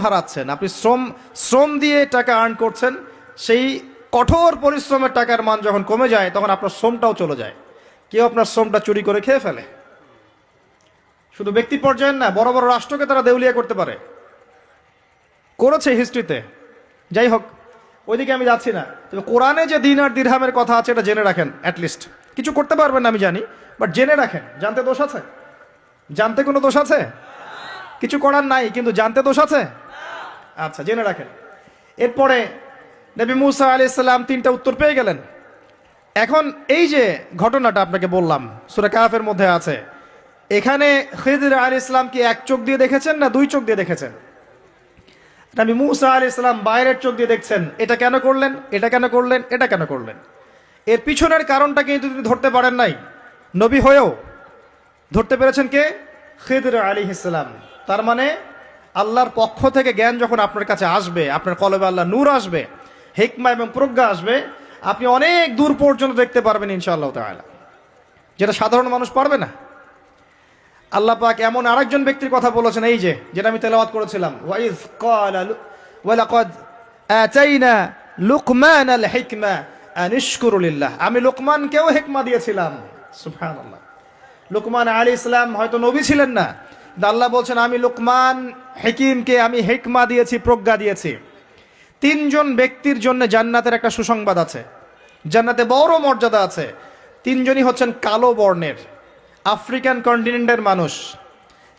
হারাচ্ছেন, আপনি শ্রম দিয়ে টাকা আর্ন করছেন। সেই কঠোর পরিশ্রমের টাকার মান যখন কমে যায়, তখন আপনার শ্রমটাও চলে যায়। কেউ আপনার শ্রমটা চুরি করে খেয়ে ফেলে। শুধু ব্যক্তি পর্যায়ে না, বড় বড় রাষ্ট্রকে তারা দেউলিয়া করতে পারে, করেছে হিস্ট্রিতে। যাই হোক, ওইদিকে আমি যাচ্ছি না। তবে কোরআনে যে দিনার দিরহামের কথা আছে এটা জেনে রাখেন। অ্যাটলিস্ট কিছু করতে পারবেন না আমি জানি, বাট জেনে রাখেন। জানতে দোষ আছে? জানতে কোনো দোষ আছে? কিছু করার নাই, কিন্তু জানতে দোষ আছে? আচ্ছা, জেনে রাখেন। এরপরে নবী মুসা আলাইহিস সালাম 3টা উত্তর পেয়ে গেলেন। এখন এই যে ঘটনাটা আপনাকে বললাম সূরা কাহফের মধ্যে আছে, এখানে খিদর আলাইহিস সালাম কি এক চোখ দিয়ে দেখেছেন না 2 চোখ দিয়ে দেখেছেন? নবী মুসা আলাইহিস সালাম বাইরের চোখ দিয়ে দেখছেন, এটা কেন করলেন, এটা কেন করলেন, এটা কেন করলেন। এর পিছনের কারণটা কিন্তু তিনি ধরতে পারেন নাই। নবী হয়েও ধরতে পেরেছেন কে? খিদর আলাইহিস সালাম। তার মানে আল্লাহর পক্ষ থেকে জ্ঞান যখন আপনার কাছে আসবে, আপনার কলবে আল্লাহ নূর আসবে, হিকমা এবং প্রজ্ঞা আসবে, আপনি অনেক দূর পর্যন্ত দেখতে পারবেন ইনশাআল্লাহ তাআলা, যেটা সাধারণ মানুষ পারবে না। আল্লাহ পাক এমন আরেকজন ব্যক্তির কথা বলেছেন, এই যে যেটা আমি তেলাওয়াত করেছিলাম, ওয়াইজ ক্বালা ওয়ালাকাদ আতাইনা লুকমানাল হিকমা আন ইশকুরু লিল্লাহ। আমি লুকমানকেও হিকমা দিয়েছিলাম। সুবহানাল্লাহ। লুকমান আলাইহিস সালাম হয়তো নবী ছিলেন না, আল্লাহ বলছেন আমি লুকমান হাকিমকে আমি হিকমা দিয়েছি, প্রজ্ঞা দিয়েছি। 3 জন ব্যক্তির জন্য জান্নাতের একটা সুসংবাদ আছে, জান্নাতে বড় মর্যাদা আছে। 3 জনই হচ্ছেন কালো বর্ণের, আফ্রিকান কন্টিনেন্টের মানুষ।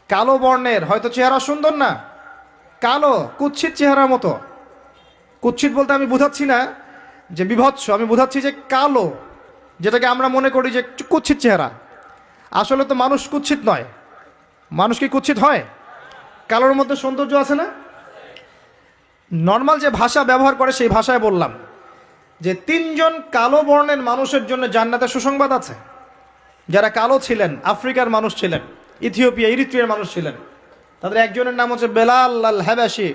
কালো বর্ণের, হয়তো চেহারা সুন্দর না, কালো কুৎসিত চেহারার মতো। কুৎসিত বলতে আমি বুঝাচ্ছি না যে বিভৎস, আমি বুঝাচ্ছি যে কালো, যেটাকে আমরা মনে করি যে কুৎসিত চেহারা। আসলে তো মানুষ কুৎসিত নয়। মানুষ কি কুৎসিত হয়? কালোর মধ্যে সৌন্দর্য আছে না? নর্মাল যে ভাষা ব্যবহার করে সেই ভাষায় বললাম যে 3 জন কালো বর্ণের মানুষের জন্য জান্নাতের সুসংবাদ আছে। যারা কালো ছিলেন, আফ্রিকার মানুষ ছিলেন, ইথিওপিয়া ইরিত্রিয়ার মানুষ ছিলেন। তাদের একজনের নাম হচ্ছে বেলাল আল হাবাশি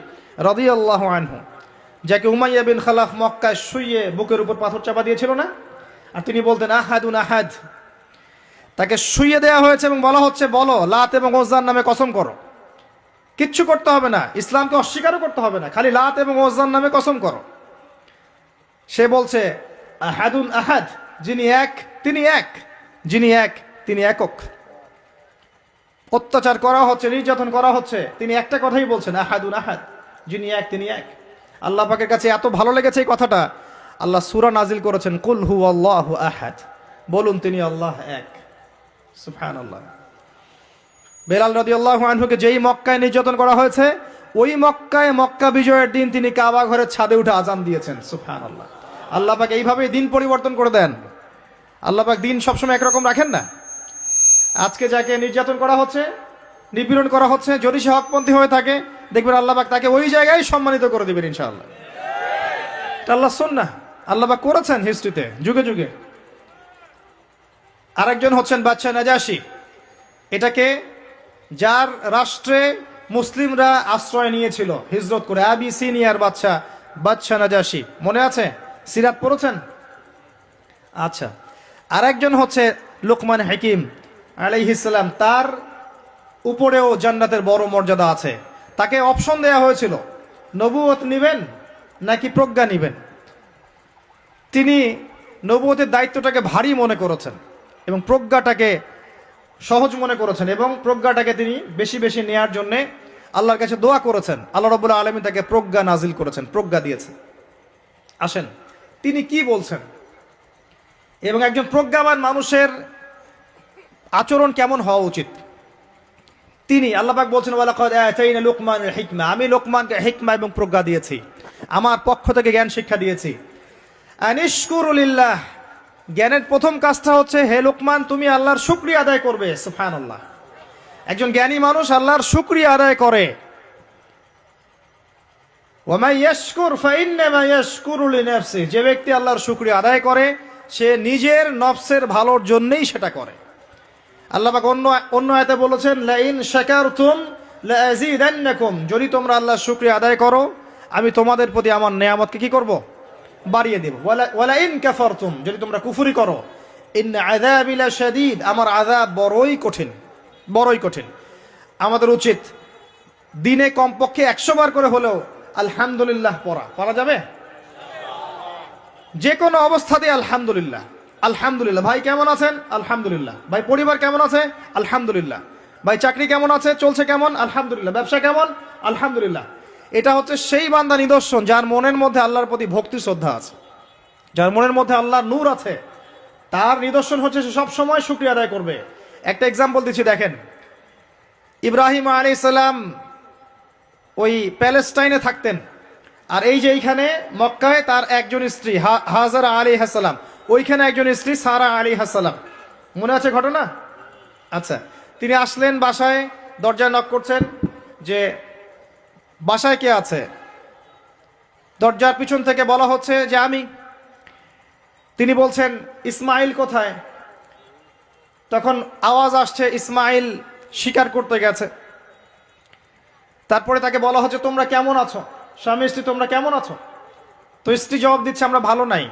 রাদিয়াল্লাহু আনহু, যাকে উমাইয়া বিন খালাফ মক্কায় শুইয়ে বুকের উপর পাথর চাপা দিয়েছিল না, আর তিনি বলতেন আহাদুন আহাদ। তাকে শুইয়ে দেওয়া হয়েছে এবং বলা হচ্ছে বলো লাত এবং ওজ্জার নামে কসম করো। কিচ্ছু করতে হবে না, ইসলামকে অস্বীকারও করতে হবে না, খালি লাত এবং ওজ্জার নামে কসম করো। সে বলছে আহাদুন আহাদ, যিনি এক তিনি এক, যিনি এক তিনি একক। অত্যাচার করা হচ্ছে, নির্যাতন করা হচ্ছে, তিনি একটা কথাই বলছেন আহাদুন আহাদ, যিনি এক তিনি এক। আল্লাহ পাকের কাছে এত ভালো লেগেছে এই কথাটা, আল্লাহ সূরা নাজিল করেছেন কুল হুয়াল্লাহু আহাদ, বলুন তিনি আল্লাহ এক। সুবহানাল্লাহ। বেলাল রাদিয়াল্লাহু আনহুকে যেই মক্কায় নির্যাতন করা হয়েছে, ওই মক্কায় মক্কা বিজয়ের দিন তিনি কাবা ঘরের ছাদে উঠে আজান দিয়েছেন। সুবহানাল্লাহ। আল্লাহ পাক এইভাবে দিন পরিবর্তন করে দেন। আল্লাহ পাক দিন সবসময় একরকম রাখেন না। আজকে যাকে নির্যাতন করা হচ্ছে, নিপীড়ন করা হচ্ছে, যদি সে হকপন্থী হয়ে থাকে, দেখবেন আল্লাহ পাক তাকে ওই জায়গায় সম্মানিত করে দিবেন ইনশাআল্লাহ। এটা আল্লাহ সুন্নাহ, আল্লাহ পাক করেছেন হিস্ট্রিতে যুগে যুগে। আরেকজন হচ্ছেন বাদশা নাজাশি। এটাকে যার রাষ্ট্রে মুসলিমরা আশ্রয় নিয়েছিল হিজরত করে, আবিসিনিয়ার বাদশা নাজাশি, মনে আছে? সিরাত পড়েছেন? আচ্ছা। আরেকজন হচ্ছে লুকমান হাকিম আলাইহিস সালাম, তার উপরেও জান্নাতের বড় মর্যাদা আছে। তাকে অপশন দেয়া হয়েছিল নবুয়ত নিবেন নাকি প্রজ্ঞা নিবেন। তিনি নবুয়তের দায়িত্বটাকে ভারী মনে করেছেন এবং প্রজ্ঞাটাকে সহজ মনে করেছেন, এবং প্রজ্ঞাটাকে তিনি বেশি বেশি নেয়ার জন্য আল্লাহর কাছে দোয়া করেছেন। আল্লাহ রাব্বুল আলামিন তাকে প্রজ্ঞা নাজিল করেছেন, প্রজ্ঞা দিয়েছেন। আসেন তিনি কি বলছেন এবং একজন প্রজ্ঞাবান মানুষের আচরণ কেমন হওয়া উচিত। তিনি আল্লাহ পাক বলছেন ওয়ালাকাদ আতাইনা লুকমানাল হিকমা, আমি লোকমানকে হিকমা এবং প্রজ্ঞা দিয়েছি, আমার পক্ষ থেকে জ্ঞান শিক্ষা দিয়েছি। আনিশকুরু লিল্লাহ, জ্ঞানের প্রথম কাজটা হচ্ছে হে লোকমান তুমি আল্লাহর শুকরিয়া আদায় করবে। সুবহানাল্লাহ। একজন জ্ঞানী মানুষ আল্লাহর শুকরিয়া আদায় করে। ওয়া মান ইয়াশকুর ফাইন্নামা ইয়াশকুরু লিনাফসিহি, যে ব্যক্তি আল্লাহর শুকরিয়া আদায় করে সে নিজের নফসের ভালোর জন্যই সেটা করে। আল্লাহ পাক অন্য আয়াতে বলেছেন লাইন শাকারতুম লাযিদান্নাকুম, যদি তোমরা আল্লাহর শুকরিয়া আদায় করো আমি তোমাদের প্রতি আমার নেয়ামতকে কি করব? বাড়িয়ে দেব। ওয়ালা ইন কাফারতুম, যদি তোমরা কুফরি করো ইন আযাবি লাশাদীদ, আমার আযাব বড়ই কঠিন, বড়ই কঠিন। আমাদের উচিত দিনে কমপক্ষে 100 বার করে হলেও আলহামদুলিল্লাহ পড়া যাবে? যে কোনো অবস্থাতে আলহামদুলিল্লাহ, আলহামদুলিল্লাহ। ভাই কেমন আছেন? আলহামদুলিল্লাহ। ভাই পরিবার কেমন আছে? আলহামদুলিল্লাহ। ভাই চাকরি কেমন আছে, চলছে কেমন? আলহামদুলিল্লাহ। ব্যবসা কেমন? আলহামদুলিল্লাহ। এটা হচ্ছে সেই বান্দা নিদর্শন যার মনের মধ্যে আল্লাহর প্রতি ভক্তি শ্রদ্ধা আছে, যার মনের মধ্যে আল্লাহর নূর আছে। তার নিদর্শন হচ্ছে সে সব সময় শুকরিয়া আদায় করবে। একটা এক্সাম্পল দিচ্ছি, দেখেন ইব্রাহিম আলাইহিস সালাম ওই প্যালেস্টাইনে থাকতেন, আর এই যে এইখানে মক্কায় তার একজন স্ত্রী হাজারা আলাইহিস সালাম, ওইখানে একজন স্ত্রী সারা আলাইহিস সালাম। মনে আছে ঘটনা? আচ্ছা, তিনি আসলেন বাসায়, দরজায় নক করছেন যে বাসায় কে আছে? দরজার পিছন থেকে বলা হচ্ছে যে আমি। তিনি বলছেন ইসমাইল কোথায়? তখন আওয়াজ আসছে ইসমাইল শিকার করতে গেছে। তারপরে তাকে বলা হচ্ছে তোমরা কেমন আছো, স্বামী স্ত্রী তোমরা কেমন আছো? তো স্ত্রী জবাব দিচ্ছে আমরা ভালো নাই,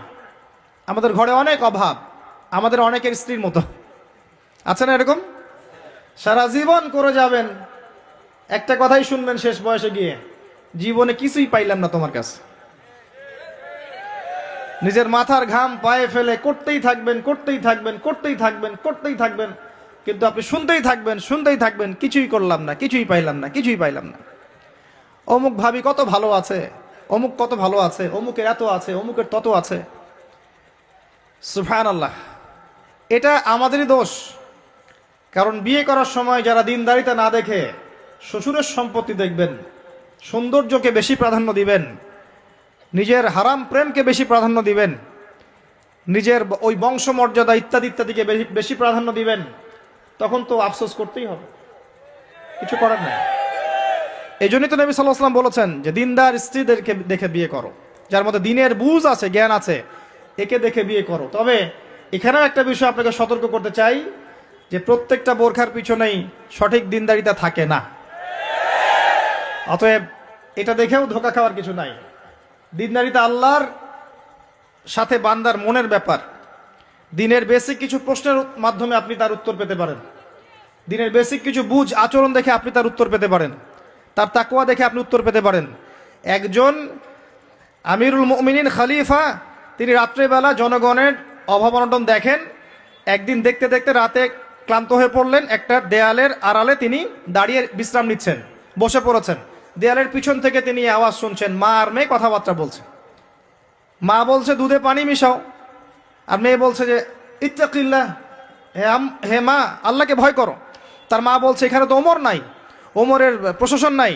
আমাদের ঘরে অনেক অভাব, আমাদের অনেকের স্ত্রীর মতো। আছে না এরকম? সারা জীবন করে যাবেন, একটা কথাই শুনবেন শেষ বয়সে গিয়ে, জীবনে কিছুই পাইলাম না তোমার কাছে। নিজের মাথার ঘাম পায়ে ফেলে করতেই থাকবেন, করতেই থাকবেন, করতেই থাকবেন, করতেই থাকবেন, কিন্তু আপনি শুনতেই থাকবেন, শুনতেই থাকবেন, কিছুই করলাম না, কিছুই পাইলাম না, কিছুই পাইলাম না। অমুক ভাবি কত ভালো আছে, অমুক কত ভালো আছে, অমুকের এত আছে, অমুকের তত আছে। সুবহানাল্লাহ, এটা আমাদেরই দোষ। কারণ বিয়ে করার সময় যারা দিনদারিতা না দেখে শ্বশুরের সম্পত্তি দেখবেন, সৌন্দর্যকে বেশি প্রাধান্য দিবেন, নিজের হারাম প্রেমকে বেশি প্রাধান্য দিবেন, নিজের ওই বংশমর্যাদা ইত্যাদি ইত্যাদিকে বেশি প্রাধান্য দিবেন, তখন তো আফসোস করতেই হবে, কিছু করার নাই। এই জন্যই তো নবী সাল্লাল্লাহু আলাইহি ওয়াসাল্লাম বলেছেন যে দিনদার স্ত্রীদেরকে দেখে বিয়ে করো, যার মধ্যে দিনের বুঝ আছে, জ্ঞান আছে, একে দেখে বিয়ে করো। তবে এখানেও একটা বিষয় আপনাকে সতর্ক করতে চাই যে প্রত্যেকটা বোরখার পিছনেই সঠিক দিনদারিতা থাকে না। অতএব এটা দেখেও ধোঁকা খাওয়ার কিছু নাই। দিনদারিতা আল্লাহর সাথে বান্দার মনের ব্যাপার। দিনের বেসিক কিছু প্রশ্নের মাধ্যমে আপনি তার উত্তর পেতে পারেন, দিনের বেসিক কিছু বুঝ আচরণ দেখে আপনি তার উত্তর পেতে পারেন, তার তাকওয়া দেখে আপনি উত্তর পেতে পারেন। একজন আমিরুল মুমিনিন খলিফা, তিনি রাত্রেবেলা জনগণের অভাব অনটন দেখেন। একদিন দেখতে দেখতে রাতে ক্লান্ত হয়ে পড়লেন, একটা দেয়ালের আড়ালে তিনি দাঁড়িয়ে বিশ্রাম নিচ্ছেন, বসে পড়েছেন। দেয়ালের পিছন থেকে তিনি আওয়াজ শুনছেন, মা আর মেয়ে কথাবার্তা বলছে। মা বলছে দুধে পানি মিশাও, আর মেয়ে বলছে যে ইত্তাকিল্লাহ, হে মা আল্লাহকে ভয় করো। তার মা বলছে এখানে তো ওমর নাই, ওমরের প্রশাসন নাই,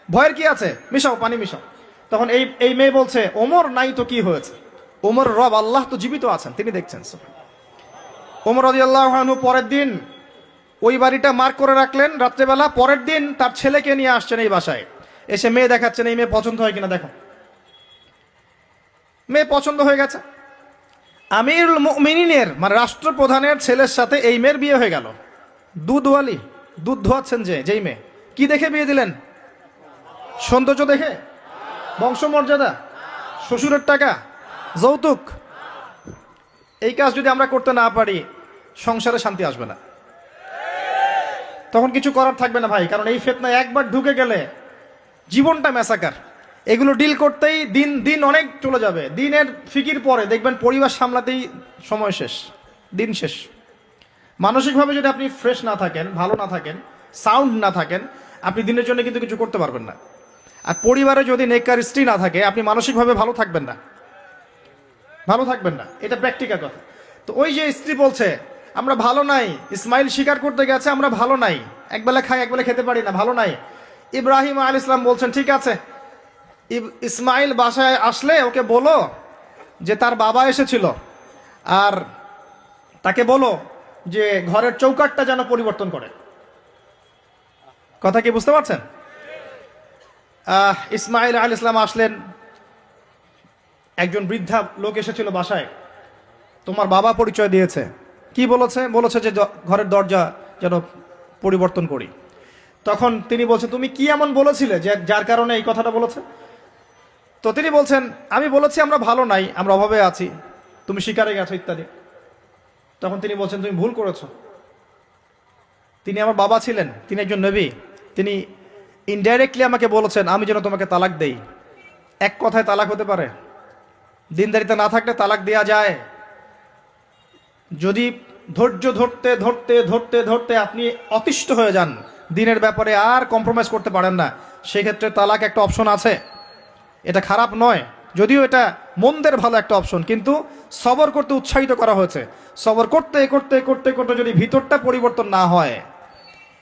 ভয়ের কি আছে, মিশাও, পানি মিশাও। তখন এই মেয়ে বলছে ওমর নাই তো কি হয়েছে, ওমর রব আল্লাহ তো জীবিত আছেন, তিনি দেখছেন। ওমর রাদিয়াল্লাহু আনহু পরের দিন ওই বাড়িটা মার্ক করে রাখলেন রাত্রেবেলা। পরের দিন তার ছেলেকে নিয়ে আসছেন এই বাসায়, এসে মেয়ে দেখাচ্ছেন, এই মেয়ে পছন্দ হয় কিনা দেখো। মেয়ে পছন্দ হয়ে গেছে। আমিরুল মুমিনিনের মানে রাষ্ট্রপ্রধানের ছেলের সাথে এই মেয়ের বিয়ে হয়ে গেল। দুধওয়ালি, দুধ ধোয়াচ্ছেন যেই মেয়ে, কি দেখে বিয়ে দিলেন? সৌন্দর্য দেখে? বংশমর্যাদা? শ্বশুরের টাকা? যৌতুক? এই কাজ যদি আমরা করতে না পারি, সংসারে শান্তি আসবে না, তখন কিছু করার থাকবে না ভাই। কারণ এই ফিতনায় একবার ঢুকে গেলে জীবনটা ম্যাসাকার। এগুলো ডিল করতেই দিন দিন অনেক চলে যাবে। দিনের ফিকির পরে দেখবেন পরিবার সামলাতেই সময় শেষ, দিন শেষ। মানসিকভাবে যদি আপনি ফ্রেশ না থাকেন, ভালো না থাকেন, সাউন্ড না থাকেন, আপনি দিনের জন্য কিন্তু কিছু করতে পারবেন না। আর পরিবারে যদি নেককার স্ত্রী না থাকে, আপনি মানসিকভাবে ভালো থাকবেন না, ভালো থাকবেন না, এটা প্র্যাকটিক্যাল কথা। তো ওই যে স্ত্রী বলছে আমরা ভালো নাই, ইসমাইল শিকার করতে গেছে, আমরা ভালো নাই, একবেলা খাই একবেলা খেতে পারি না, ভালো নাই। ইব্রাহিম আলাইহিস সালাম বলছেন ঠিক আছে, ইসমাইল বাসায় আসলে ওকে বলো যে তার বাবা এসেছিল, আর তাকে বলো যে ঘরের চৌকাঠটা যেন পরিবর্তন করে। কথা কি বুঝতে পারছেন? ইসমাইল আলাইহিস সালাম আসলেন, একজন বৃদ্ধা লোক এসেছিল বাসায়, তোমার বাবা পরিচয় দিয়েছে। কি বলেছে? বলেছে যে ঘরের দরজা যেন পরিবর্তন করি। তখন তিনি বলছেন তুমি কি এমন বলেছিলে যে যার কারণে এই কথাটা বলেছে? তো তিনি বলছেন আমি বলেছি আমরা ভালো নাই, আমরা অভাবে আছি, তুমি শিকারে গেছো ইত্যাদি। তখন তিনি বলছেন তুমি ভুল করেছো, তিনি আমার বাবা ছিলেন, তিনি একজন নবী, তিনি ইনডাইরেক্টলি আমাকে বলেছেন আমি যেন তোমাকে তালাক দেই। এক কথায় তালাক হতে পারে? দিনদারিতা না থাকলে তালাক দেয়া যায়। যদি ধৈর্য ধরতে ধরতে ধরতে ধরতে আপনি অতিষ্ঠ হয়ে যান, দিনের ব্যাপারে আর কম্প্রোমাইজ করতে পারেন না, সেক্ষেত্রে তালাক একটা অপশন আছে, এটা খারাপ নয়, যদিও এটা মন্দের ভালো একটা অপশন, কিন্তু সবর করতে উৎসাহিত করা হয়েছে। সবর করতে করতে করতে করতে যদি ভিতরটা পরিবর্তন না হয়,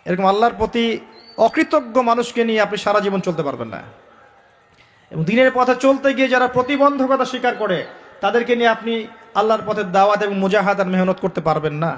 এরকম আল্লাহর প্রতি অকৃতজ্ঞ মানুষকে নিয়ে আপনি সারা জীবন চলতে পারবেন না। এবং দিনের পথে চলতে গিয়ে যারা প্রতিবন্ধকতা স্বীকার করে, তাদেরকে নিয়ে আপনি আল্লাহর পথে দাওয়াত এবং মুজাহাদার মেহনত করতে পারবেন না।